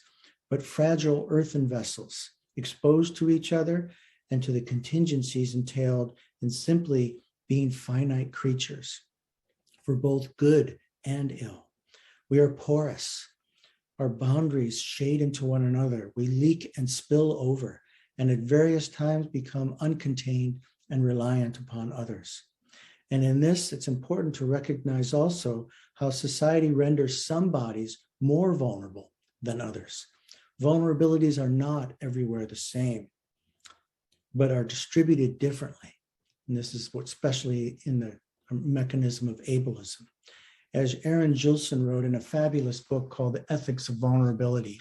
but fragile earthen vessels exposed to each other and to the contingencies entailed in simply being finite creatures for both good and ill. We are porous. Our boundaries shade into one another. We leak and spill over, and at various times become uncontained and reliant upon others. And in this, it's important to recognize also how society renders some bodies more vulnerable than others. Vulnerabilities are not everywhere the same, but are distributed differently. And this is what, especially in the mechanism of ableism. As Erin Gilson wrote in a fabulous book called The Ethics of Vulnerability,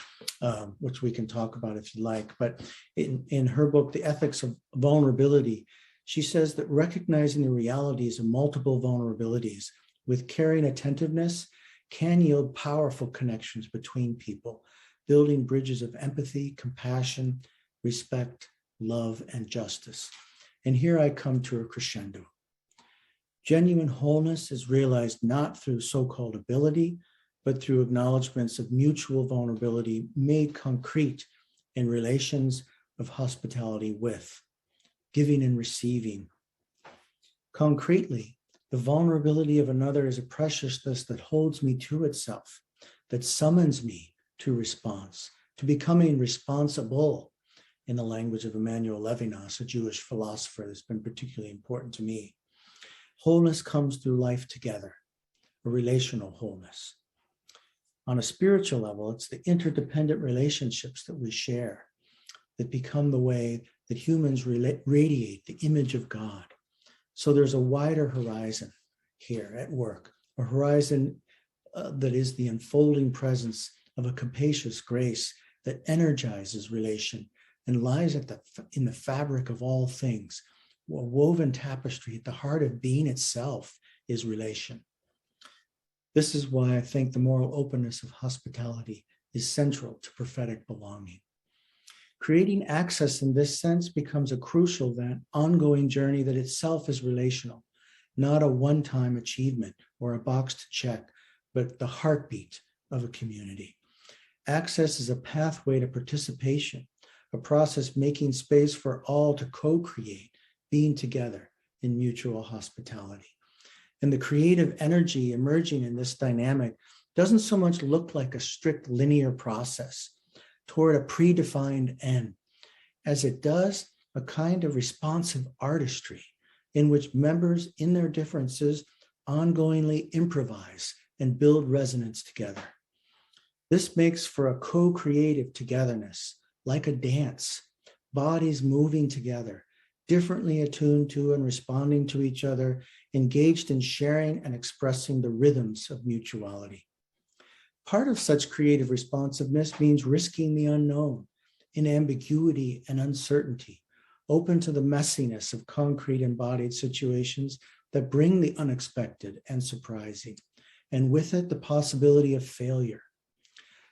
which we can talk about if you like, but in her book, The Ethics of Vulnerability, she says that recognizing the realities of multiple vulnerabilities with caring attentiveness can yield powerful connections between people, building bridges of empathy, compassion, respect, love, and justice. And here I come to a crescendo. Genuine wholeness is realized not through so-called ability, but through acknowledgments of mutual vulnerability made concrete in relations of hospitality with, giving and receiving. Concretely, the vulnerability of another is a preciousness that holds me to itself, that summons me to response, to becoming responsible, in the language of Emmanuel Levinas, a Jewish philosopher that's been particularly important to me. Wholeness comes through life together, a relational wholeness. On a spiritual level, it's the interdependent relationships that we share that become the way that humans radiate the image of God. So there's a wider horizon here at work, a horizon that is the unfolding presence of a capacious grace that energizes relation and lies in the fabric of all things. A woven tapestry at the heart of being itself is relation. This is why I think the moral openness of hospitality is central to prophetic belonging. Creating access in this sense becomes a crucial, then, ongoing journey that itself is relational, not a one-time achievement or a box to check, but the heartbeat of a community. Access is a pathway to participation, a process making space for all to co-create, being together in mutual hospitality. And the creative energy emerging in this dynamic doesn't so much look like a strict linear process toward a predefined end, as it does a kind of responsive artistry in which members in their differences ongoingly improvise and build resonance together. This makes for a co-creative togetherness, like a dance, bodies moving together, differently attuned to and responding to each other, engaged in sharing and expressing the rhythms of mutuality. Part of such creative responsiveness means risking the unknown in ambiguity and uncertainty, open to the messiness of concrete embodied situations that bring the unexpected and surprising, and with it, the possibility of failure.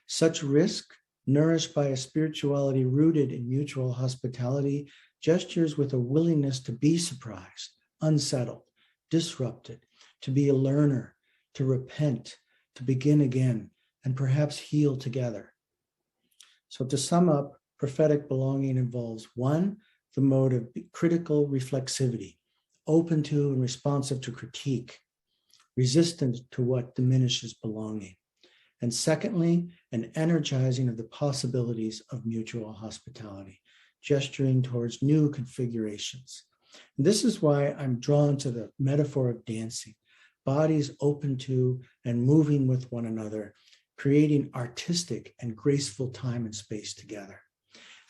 Such risk, nourished by a spirituality rooted in mutual hospitality, gestures with a willingness to be surprised, unsettled, disrupted, to be a learner, to repent, to begin again, and perhaps heal together. So to sum up, prophetic belonging involves 1, the mode of critical reflexivity, open to and responsive to critique, resistant to what diminishes belonging. And secondly, an energizing of the possibilities of mutual hospitality, gesturing towards new configurations. And this is why I'm drawn to the metaphor of dancing, bodies open to and moving with one another, creating artistic and graceful time and space together.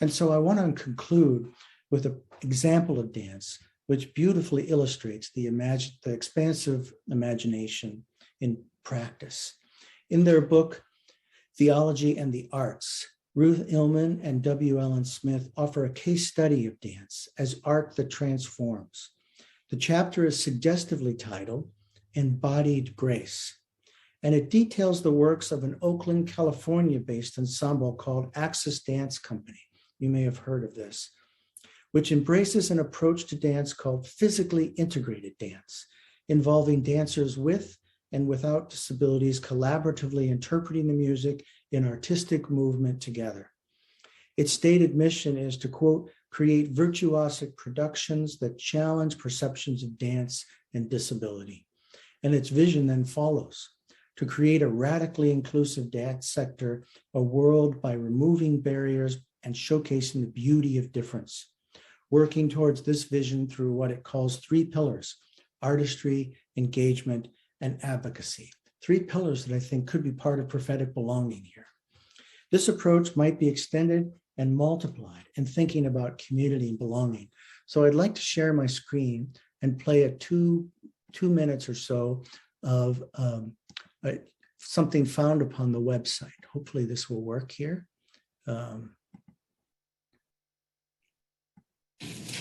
And so I want to conclude with an example of dance, which beautifully illustrates the expansive imagination in practice. In their book, Theology and the Arts, Ruth Illman and W. Allen Smith offer a case study of dance as art that transforms. The chapter is suggestively titled Embodied Grace, and it details the works of an Oakland, California-based ensemble called Axis Dance Company. You may have heard of this, which embraces an approach to dance called physically integrated dance, involving dancers with and without disabilities collaboratively interpreting the music in artistic movement together. Its stated mission is to, quote, create virtuosic productions that challenge perceptions of dance and disability. And its vision then follows: to create a radically inclusive dance sector, a world by removing barriers and showcasing the beauty of difference, working towards this vision through what it calls 3 pillars: artistry, engagement, and advocacy. 3 pillars that I think could be part of prophetic belonging here. This approach might be extended and multiplied in thinking about community and belonging. So I'd like to share my screen and play a two minutes or so of something found upon the website. Hopefully this will work here.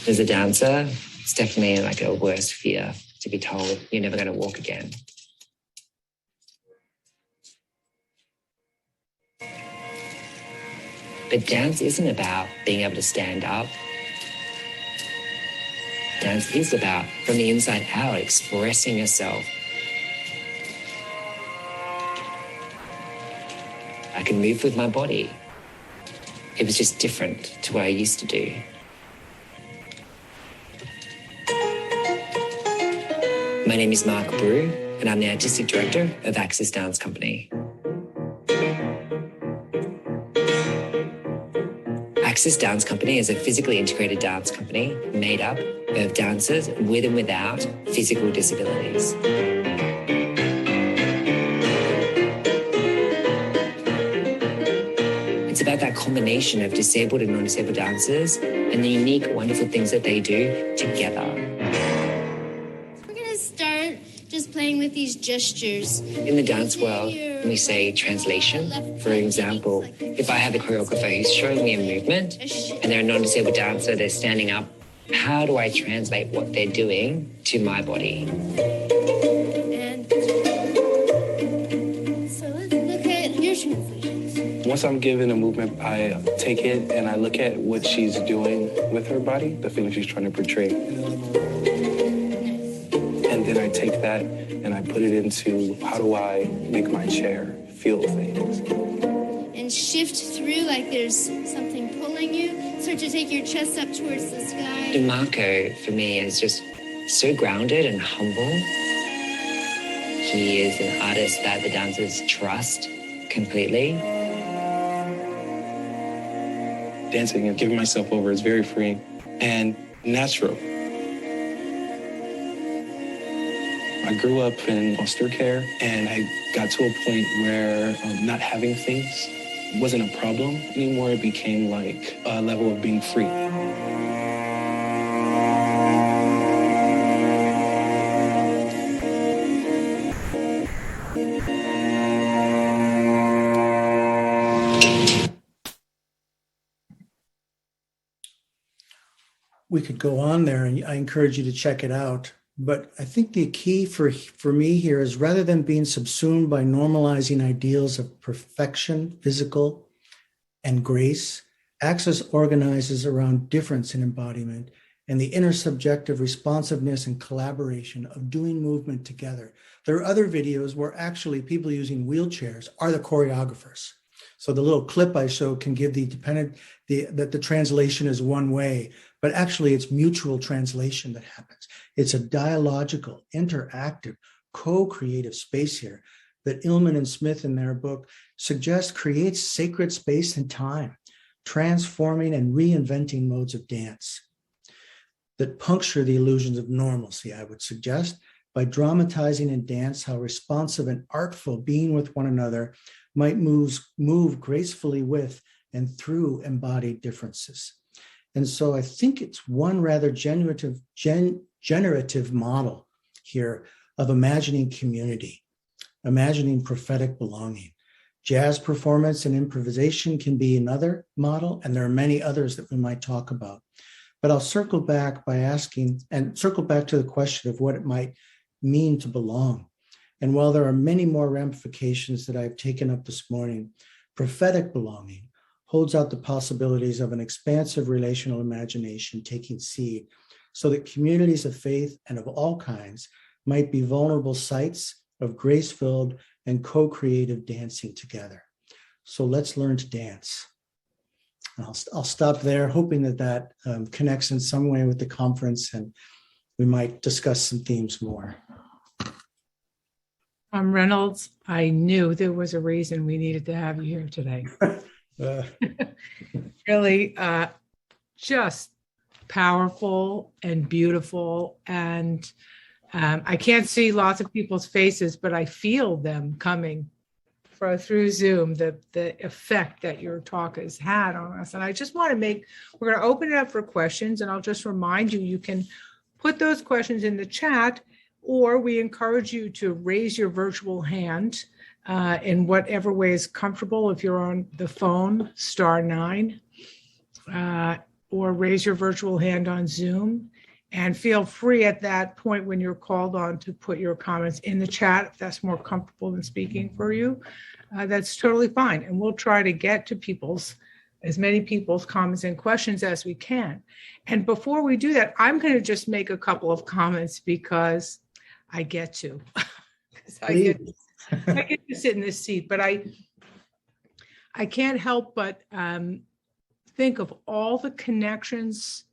As a dancer, it's definitely like a worst fear to be told you're never going to walk again. But dance isn't about being able to stand up. Dance is about, from the inside out, expressing yourself. I can move with my body. It was just different to what I used to do. My name is Mark Brew, and I'm the Artistic Director of Axis Dance Company. Axis Dance Company is a physically integrated dance company made up of dancers with and without physical disabilities. It's about that combination of disabled and non-disabled dancers and the unique, wonderful things that they do together. We're going to start just playing with these gestures. In the dance world, we say translation. For example, if I have a choreographer who's showing me a movement and they're a non-disabled dancer, they're standing up, how do I translate what they're doing to my body? And so let's look at your translations. Once I'm given a movement, I take it and I look at what she's doing with her body, the feeling she's trying to portray. And then I take that and I put it into how do I make my chair feel things. And shift through like there's something pulling you. Start to take your chest up towards the sky. Marco, for me, is just so grounded and humble. He is an artist that the dancers trust completely. Dancing and giving myself over is very freeing and natural. I grew up in foster care, and I got to a point where not having things wasn't a problem anymore. It became like a level of being free. We could go on there, and I encourage you to check it out. But I think the key for me here is, rather than being subsumed by normalizing ideals of perfection, physical, and grace, Access organizes around difference in embodiment and the intersubjective responsiveness and collaboration of doing movement together. There are other videos where actually people using wheelchairs are the choreographers. So the little clip I showed can give that the translation is one way, but actually it's mutual translation that happens. It's a dialogical, interactive, co-creative space here that Illman and Smith in their book suggest creates sacred space and time, transforming and reinventing modes of dance that puncture the illusions of normalcy, I would suggest, by dramatizing in dance how responsive and artful being with one another might move gracefully with and through embodied differences. And so I think it's one rather generative model here of imagining community, imagining prophetic belonging. Jazz performance and improvisation can be another model, and there are many others that we might talk about. But I'll circle back to the question of what it might mean to belong. And while there are many more ramifications that I've taken up this morning, prophetic belonging holds out the possibilities of an expansive relational imagination taking seed so that communities of faith and of all kinds might be vulnerable sites of grace-filled and co-creative dancing together. So let's learn to dance. I'll stop there, hoping that connects in some way with the conference, and we might discuss some themes more. Reynolds, I knew there was a reason we needed to have you here today. Really, just powerful and beautiful. And I can't see lots of people's faces, but I feel them coming through Zoom, the effect that your talk has had on us. And I just want to we're going to open it up for questions, and I'll just remind you, you can put those questions in the chat, or we encourage you to raise your virtual hand in whatever way is comfortable. If you're on the phone, *9, or raise your virtual hand on Zoom. And feel free at that point when you're called on to put your comments in the chat if that's more comfortable than speaking for you. That's totally fine. And we'll try to get to as many people's comments and questions as we can. And before we do that, I'm going to just make a couple of comments because I get to. I get to sit in this seat, but I can't help but think of all the connections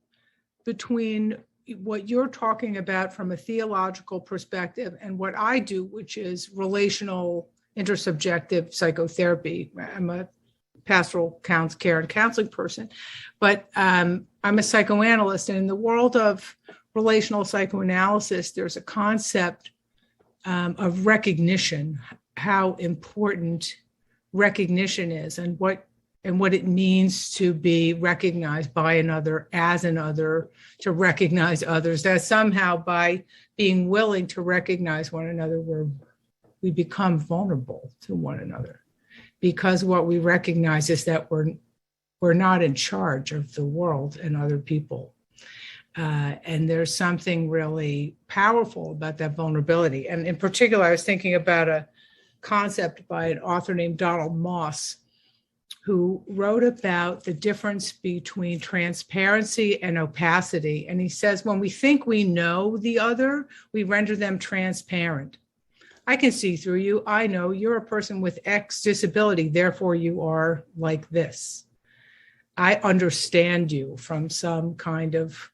between what you're talking about from a theological perspective and what I do, which is relational intersubjective psychotherapy. I'm a pastoral care and counseling person, but I'm a psychoanalyst. And in the world of relational psychoanalysis, there's a concept of recognition, how important recognition is, and what it means to be recognized by another as another, to recognize others, that somehow by being willing to recognize one another, we become vulnerable to one another, because what we recognize is that we're not in charge of the world and other people. And there's something really powerful about that vulnerability. And in particular, I was thinking about a concept by an author named Donald Moss, who wrote about the difference between transparency and opacity. And he says, when we think we know the other, we render them transparent. I can see through you. I know you're a person with X disability, therefore you are like this. I understand you from some kind of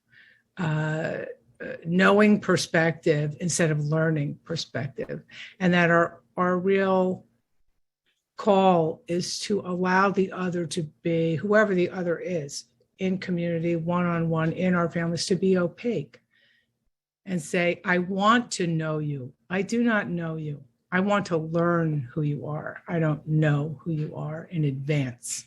knowing perspective instead of learning perspective. And that our real call is to allow the other to be, whoever the other is, in community, one-on-one, in our families, to be opaque and say, I want to know you. I do not know you. I want to learn who you are. I don't know who you are in advance.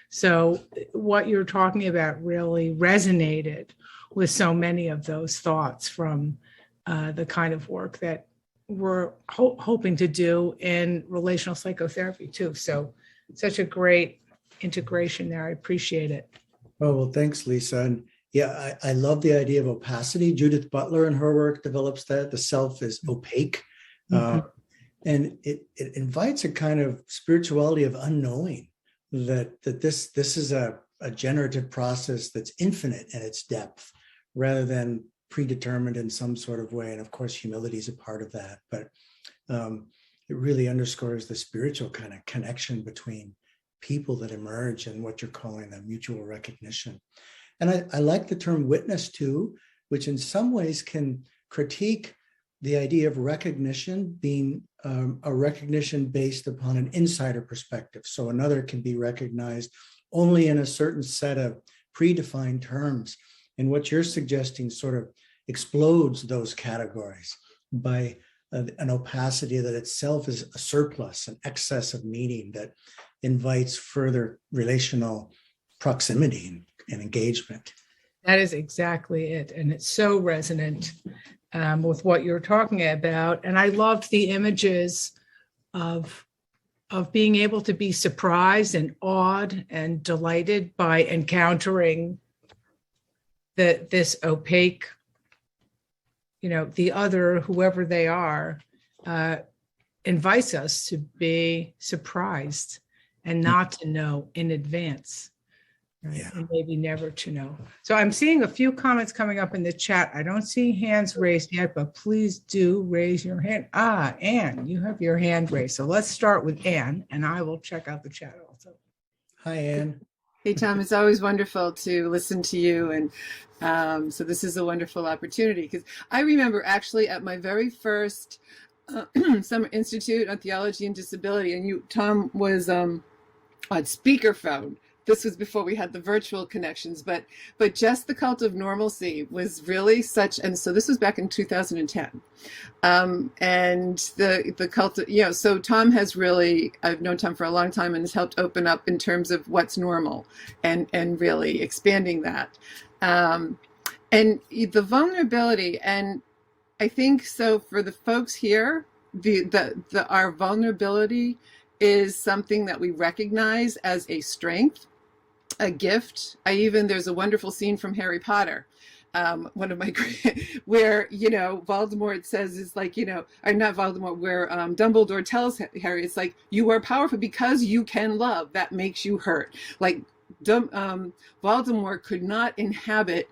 So what you're talking about really resonated with so many of those thoughts from the kind of work that we're hoping to do in relational psychotherapy too. So such a great integration there. I appreciate it. Oh, well, thanks, Lisa. And yeah, I love the idea of opacity. Judith Butler in her work develops that the self is opaque. And it invites a kind of spirituality of unknowing, that this is a generative process that's infinite in its depth rather than predetermined in some sort of way. And of course, humility is a part of that. But it really underscores the spiritual kind of connection between people that emerge and what you're calling a mutual recognition. And I like the term witness too, which in some ways can critique the idea of recognition being a recognition based upon an insider perspective. So another can be recognized only in a certain set of predefined terms. And what you're suggesting sort of explodes those categories by an opacity that itself is a surplus, an excess of meaning that invites further relational proximity and engagement. That is exactly it. And it's so resonant with what you're talking about. And I loved the images of being able to be surprised and awed and delighted by encountering this opaque, the other, whoever they are, invites us to be surprised and not to know in advance. Right? Yeah. And maybe never to know. So I'm seeing a few comments coming up in the chat. I don't see hands raised yet, but please do raise your hand. Anne, you have your hand raised. So let's start with Anne, and I will check out the chat also. Hi, Anne. Hey, Tom, it's always wonderful to listen to you. And so this is a wonderful opportunity, because I remember actually at my very first Summer Institute on Theology and Disability, and Tom, was on speakerphone. This was before we had the virtual connections, but just the cult of normalcy was really such, and so this was back in 2010. And the cult of, so Tom has really, I've known Tom for a long time and has helped open up in terms of what's normal and really expanding that. And the vulnerability, and I think so for the folks here, our vulnerability is something that we recognize as a strength, a gift. There's a wonderful scene from Harry Potter, one of my, where, Voldemort says is like, or not Voldemort, where Dumbledore tells Harry, it's like, you are powerful because you can love, that makes you hurt. Like Voldemort could not inhabit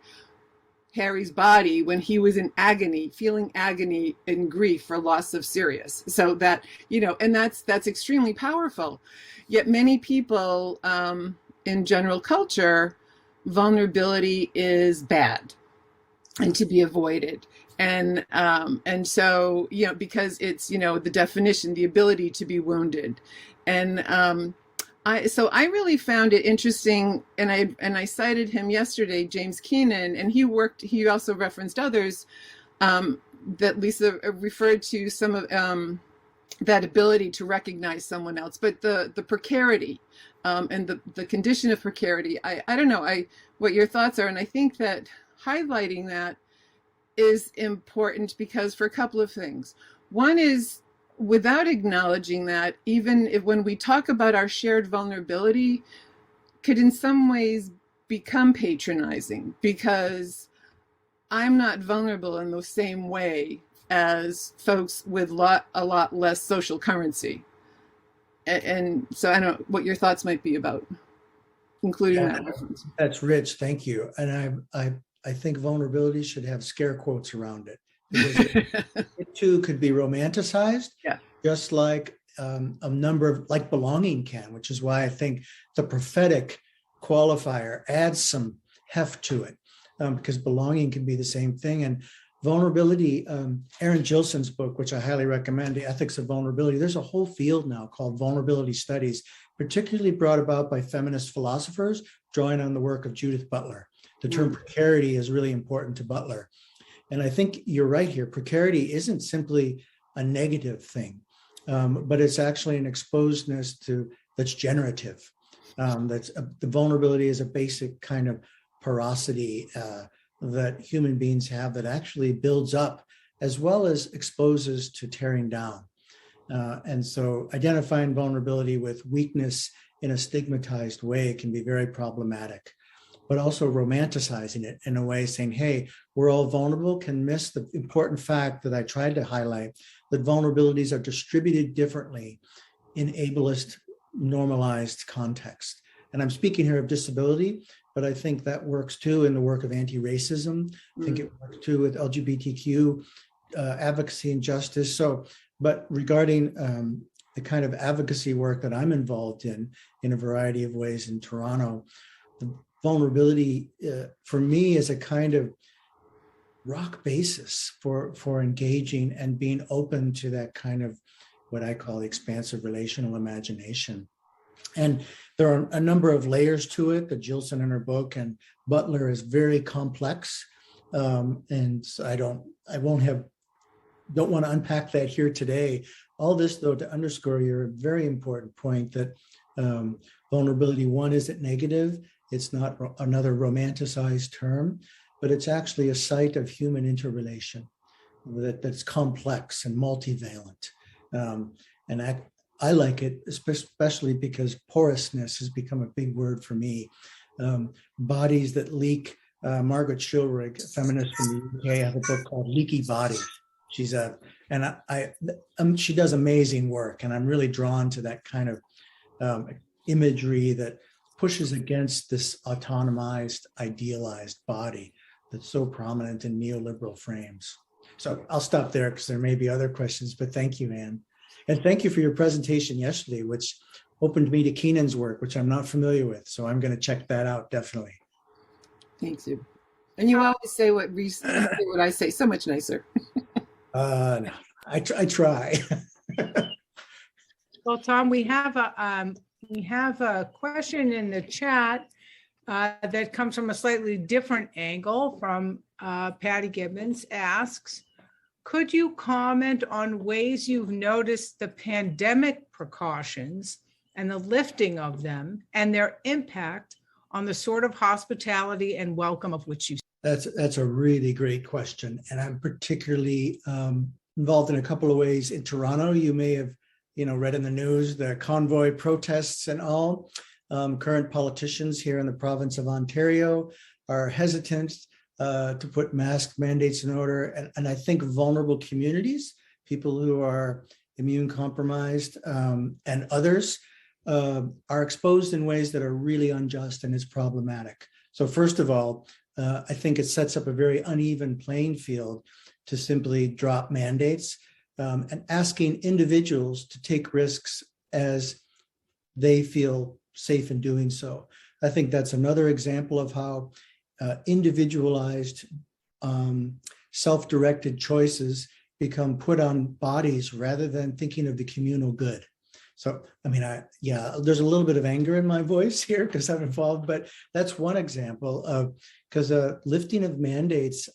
Harry's body when he was in agony, feeling agony and grief for loss of Sirius. So that, and that's extremely powerful. Yet many people in general culture, vulnerability is bad and to be avoided. And so, because it's, the definition, the ability to be wounded. And so I really found it interesting, and I cited him yesterday, James Keenan, and he also referenced others that Lisa referred to, some of that ability to recognize someone else, but the precarity and the condition of precarity. I don't know what your thoughts are, and I think that highlighting that is important because for a couple of things. One is, without acknowledging that, even if when we talk about our shared vulnerability, could in some ways become patronizing, because I'm not vulnerable in the same way as folks with a lot less social currency. And so I don't know what your thoughts might be about including that reference. That's rich, thank you. And I think vulnerability should have scare quotes around it. It too could be romanticized, just like a number of, like belonging can, which is why I think the prophetic qualifier adds some heft to it, because belonging can be the same thing. And vulnerability, Aaron Gilson's book, which I highly recommend, The Ethics of Vulnerability, there's a whole field now called vulnerability studies, particularly brought about by feminist philosophers, drawing on the work of Judith Butler. The term precarity is really important to Butler. And I think you're right here. Precarity isn't simply a negative thing. but it's actually an exposedness that's generative. The vulnerability is a basic kind of porosity that human beings have that actually builds up as well as exposes to tearing down. And so identifying vulnerability with weakness in a stigmatized way can be very problematic, but also romanticizing it in a way saying, hey, we're all vulnerable can miss the important fact that I tried to highlight, that vulnerabilities are distributed differently in ableist normalized context. And I'm speaking here of disability, but I think that works too in the work of anti-racism. I think it works too with LGBTQ advocacy and justice. So, but regarding the kind of advocacy work that I'm involved in a variety of ways in Toronto, the vulnerability for me is a kind of rock basis for engaging and being open to that kind of what I call expansive relational imagination. And there are a number of layers to it that Jilson in her book and Butler is very complex. And so I don't want to unpack that here today. All this though, to underscore your very important point that vulnerability, one, isn't negative. It's not another romanticized term, but it's actually a site of human interrelation that's complex and multivalent. And I like it, especially because porousness has become a big word for me. Bodies that leak. Margaret Schulrig, a feminist from the UK, has a book called Leaky Bodies. She does amazing work, and I'm really drawn to that kind of imagery that pushes against this autonomized, idealized body that's so prominent in neoliberal frames. So I'll stop there because there may be other questions, but thank you, Anne. And thank you for your presentation yesterday, which opened me to Keenan's work, which I'm not familiar with. So I'm going to check that out, definitely. Thank you. And you always say what I say so much nicer. No, I try. Well, Tom, we have a question in the chat that comes from a slightly different angle from Patty Gibbons asks, could you comment on ways you've noticed the pandemic precautions and the lifting of them and their impact on the sort of hospitality and welcome of which you? That's a really great question. And I'm particularly involved in a couple of ways in Toronto. You may have, read in the news, the convoy protests and all. Current politicians here in the province of Ontario are hesitant to put mask mandates in order. And I think vulnerable communities, people who are immune compromised and others are exposed in ways that are really unjust and is problematic. So first of all, I think it sets up a very uneven playing field to simply drop mandates and asking individuals to take risks as they feel safe in doing so. I think that's another example of how individualized, self-directed choices become put on bodies rather than thinking of the communal good. So, there's a little bit of anger in my voice here because I'm involved, but that's one example of, because lifting of mandates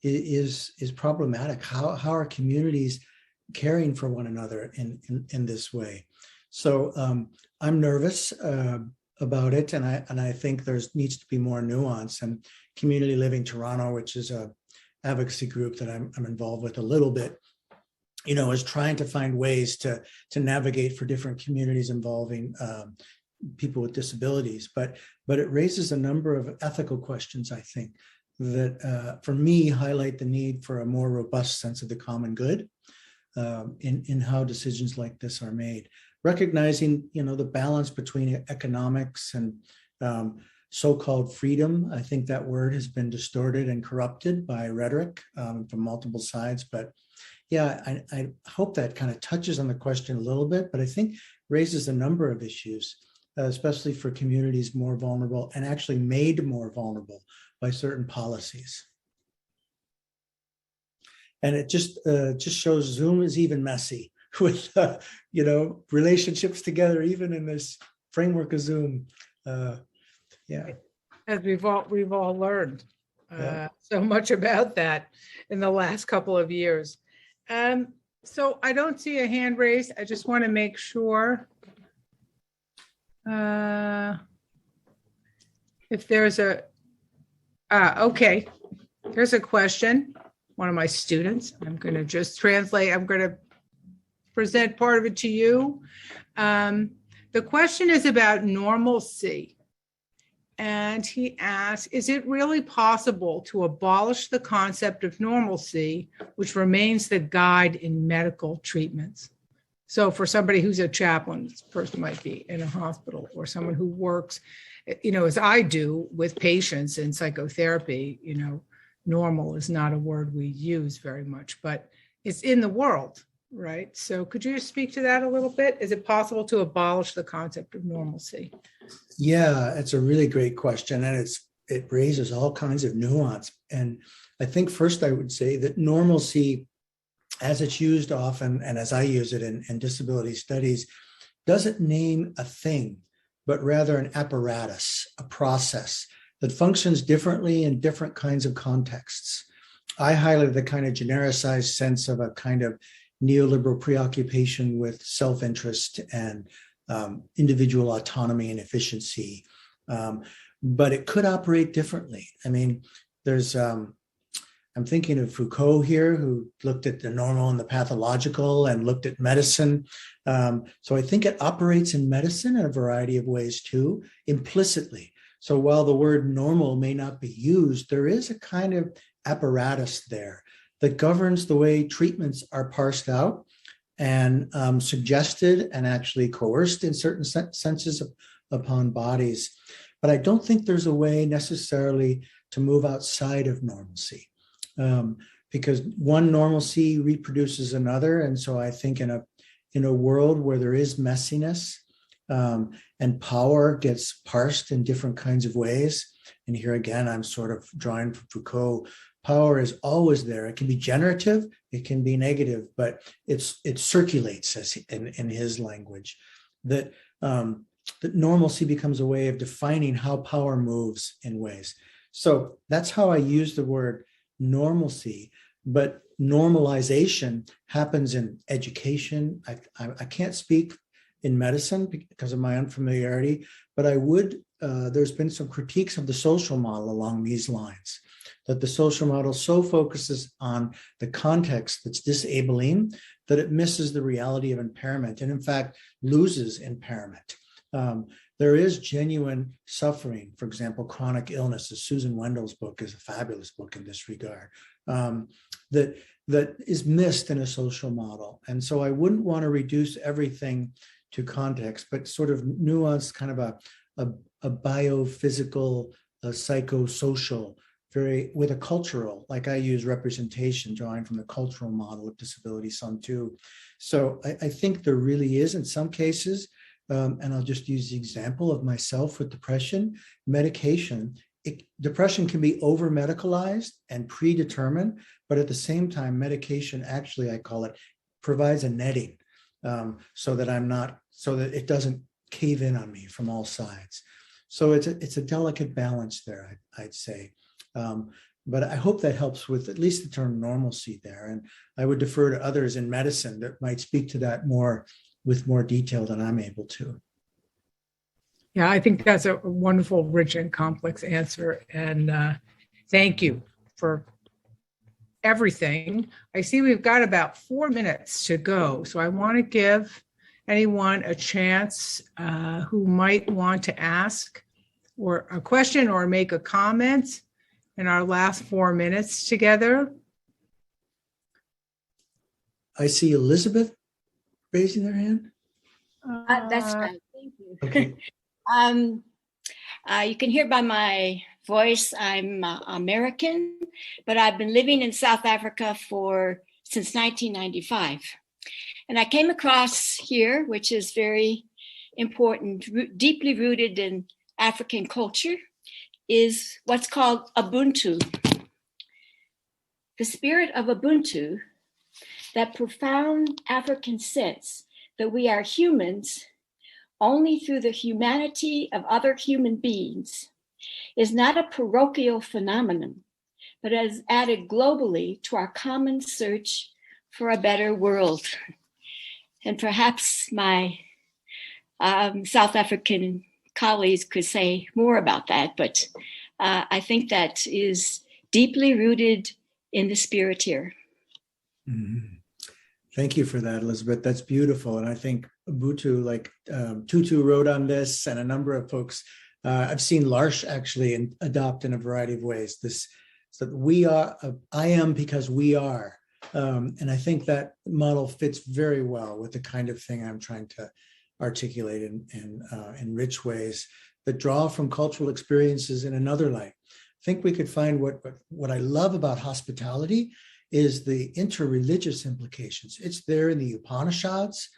is problematic. How are communities caring for one another in this way? So I'm nervous about it, and I think needs to be more nuance. And Community Living Toronto, which is a advocacy group that I'm involved with a little bit, is trying to find ways to navigate for different communities involving people with disabilities. But it raises a number of ethical questions, I think, that for me highlight the need for a more robust sense of the common good in how decisions like this are made. Recognizing, the balance between economics and so-called freedom. I think that word has been distorted and corrupted by rhetoric from multiple sides. But yeah, I hope that kind of touches on the question a little bit, but I think raises a number of issues, especially for communities more vulnerable and actually made more vulnerable by certain policies. And it just shows Zoom is even messy with, relationships together, even in this framework of Zoom. As we've all learned so much about that in the last couple of years. So I don't see a hand raised. I just want to make sure. If there's okay, there's a question. One of my students, I'm going to just translate. I'm going to present part of it to you. The question is about normalcy. And he asks, is it really possible to abolish the concept of normalcy, which remains the guide in medical treatments? So for somebody who's a chaplain, this person might be in a hospital, or someone who works, as I do with patients in psychotherapy, normal is not a word we use very much, but it's in the world, right? So could you speak to that a little bit? Is it possible to abolish the concept of normalcy? Yeah, it's a really great question, and it raises all kinds of nuance. And I think first I would say that normalcy, as it's used often, and as I use it in disability studies, doesn't name a thing, but rather an apparatus, a process that functions differently in different kinds of contexts. I highlight the kind of genericized sense of a kind of neoliberal preoccupation with self-interest and individual autonomy and efficiency. But it could operate differently. I mean, there's, I'm thinking of Foucault here, who looked at the normal and the pathological and looked at medicine. So I think it operates in medicine in a variety of ways too, implicitly. So while the word normal may not be used, there is a kind of apparatus there that governs the way treatments are parsed out and suggested and actually coerced in certain senses upon bodies. But I don't think there's a way necessarily to move outside of normalcy, because one normalcy reproduces another. And so I think in a world where there is messiness and power gets parsed in different kinds of ways, and here again, I'm sort of drawing from Foucault, power is always there. It can be generative, it can be negative, but it circulates, as in his language. That normalcy becomes a way of defining how power moves in ways. So that's how I use the word normalcy. But normalization happens in education. I can't speak in medicine because of my unfamiliarity, but I would. There's been some critiques of the social model along these lines, that the social model so focuses on the context that's disabling that it misses the reality of impairment and in fact loses impairment. There is genuine suffering, for example, chronic illness. Susan Wendell's book is a fabulous book in this regard, that is missed in a social model. And so I wouldn't want to reduce everything to context, but sort of nuance kind of a biophysical, a psychosocial, with a cultural, like I use representation, drawing from the cultural model of disability some too. So I think there really is in some cases, and I'll just use the example of myself with depression, medication. Depression can be over-medicalized and predetermined, but at the same time, medication actually, I call it, provides a netting so that it doesn't cave in on me from all sides. So it's a delicate balance there, I'd say. But I hope that helps with at least the term normalcy there. And I would defer to others in medicine that might speak to that with more detail than I'm able to. Yeah, I think that's a wonderful, rich, and complex answer. And thank you for everything. I see we've got about 4 minutes to go. So I want to give anyone a chance who might want to ask or a question or make a comment in our last 4 minutes together. I see Elizabeth raising their hand. That's right. Thank you. Okay. You can hear by my voice, I'm American, but I've been living in South Africa since 1995. And I came across here, which is very important, deeply rooted in African culture, is what's called Ubuntu. The spirit of Ubuntu, that profound African sense that we are humans only through the humanity of other human beings, is not a parochial phenomenon, but has added globally to our common search for a better world. And perhaps my South African colleagues could say more about that, but I think that is deeply rooted in the spirit here. Mhm. Thank you for that, Elizabeth. That's beautiful. And I think Ubuntu, like Tutu wrote on this, and a number of folks, I've seen L'Arche actually adopt in a variety of ways. This, so we are, I am because we are. And I think that model fits very well with the kind of thing I'm trying to articulate in rich ways that draw from cultural experiences in another light. I think we could find what I love about hospitality is the interreligious implications. It's there in the Upanishads,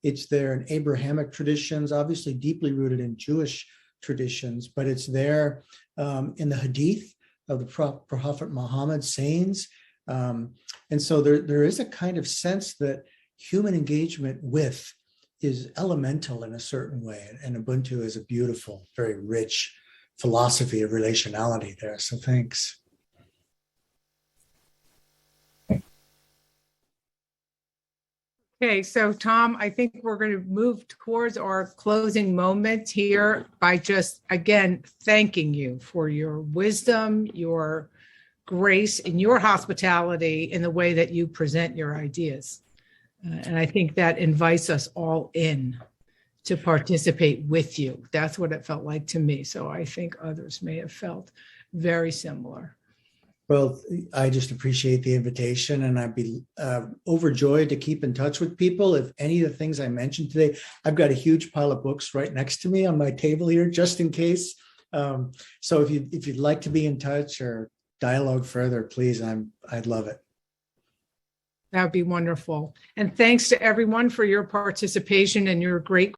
it's there in Abrahamic traditions, obviously deeply rooted in Jewish traditions, but it's there in the Hadith of the Prophet Muhammad sayings. And so there is a kind of sense that human engagement with is elemental in a certain way. And Ubuntu is a beautiful, very rich philosophy of relationality there. So thanks. Okay, so Tom, I think we're going to move towards our closing moment here by just, again, thanking you for your wisdom, your grace, and your hospitality in the way that you present your ideas. And I think that invites us all in to participate with you. That's what it felt like to me. So I think others may have felt very similar. Well, I just appreciate the invitation, and I'd be overjoyed to keep in touch with people. If any of the things I mentioned today, I've got a huge pile of books right next to me on my table here, just in case. So if you'd like to be in touch or dialogue further, please, I'd love it. That would be wonderful. And thanks to everyone for your participation and your great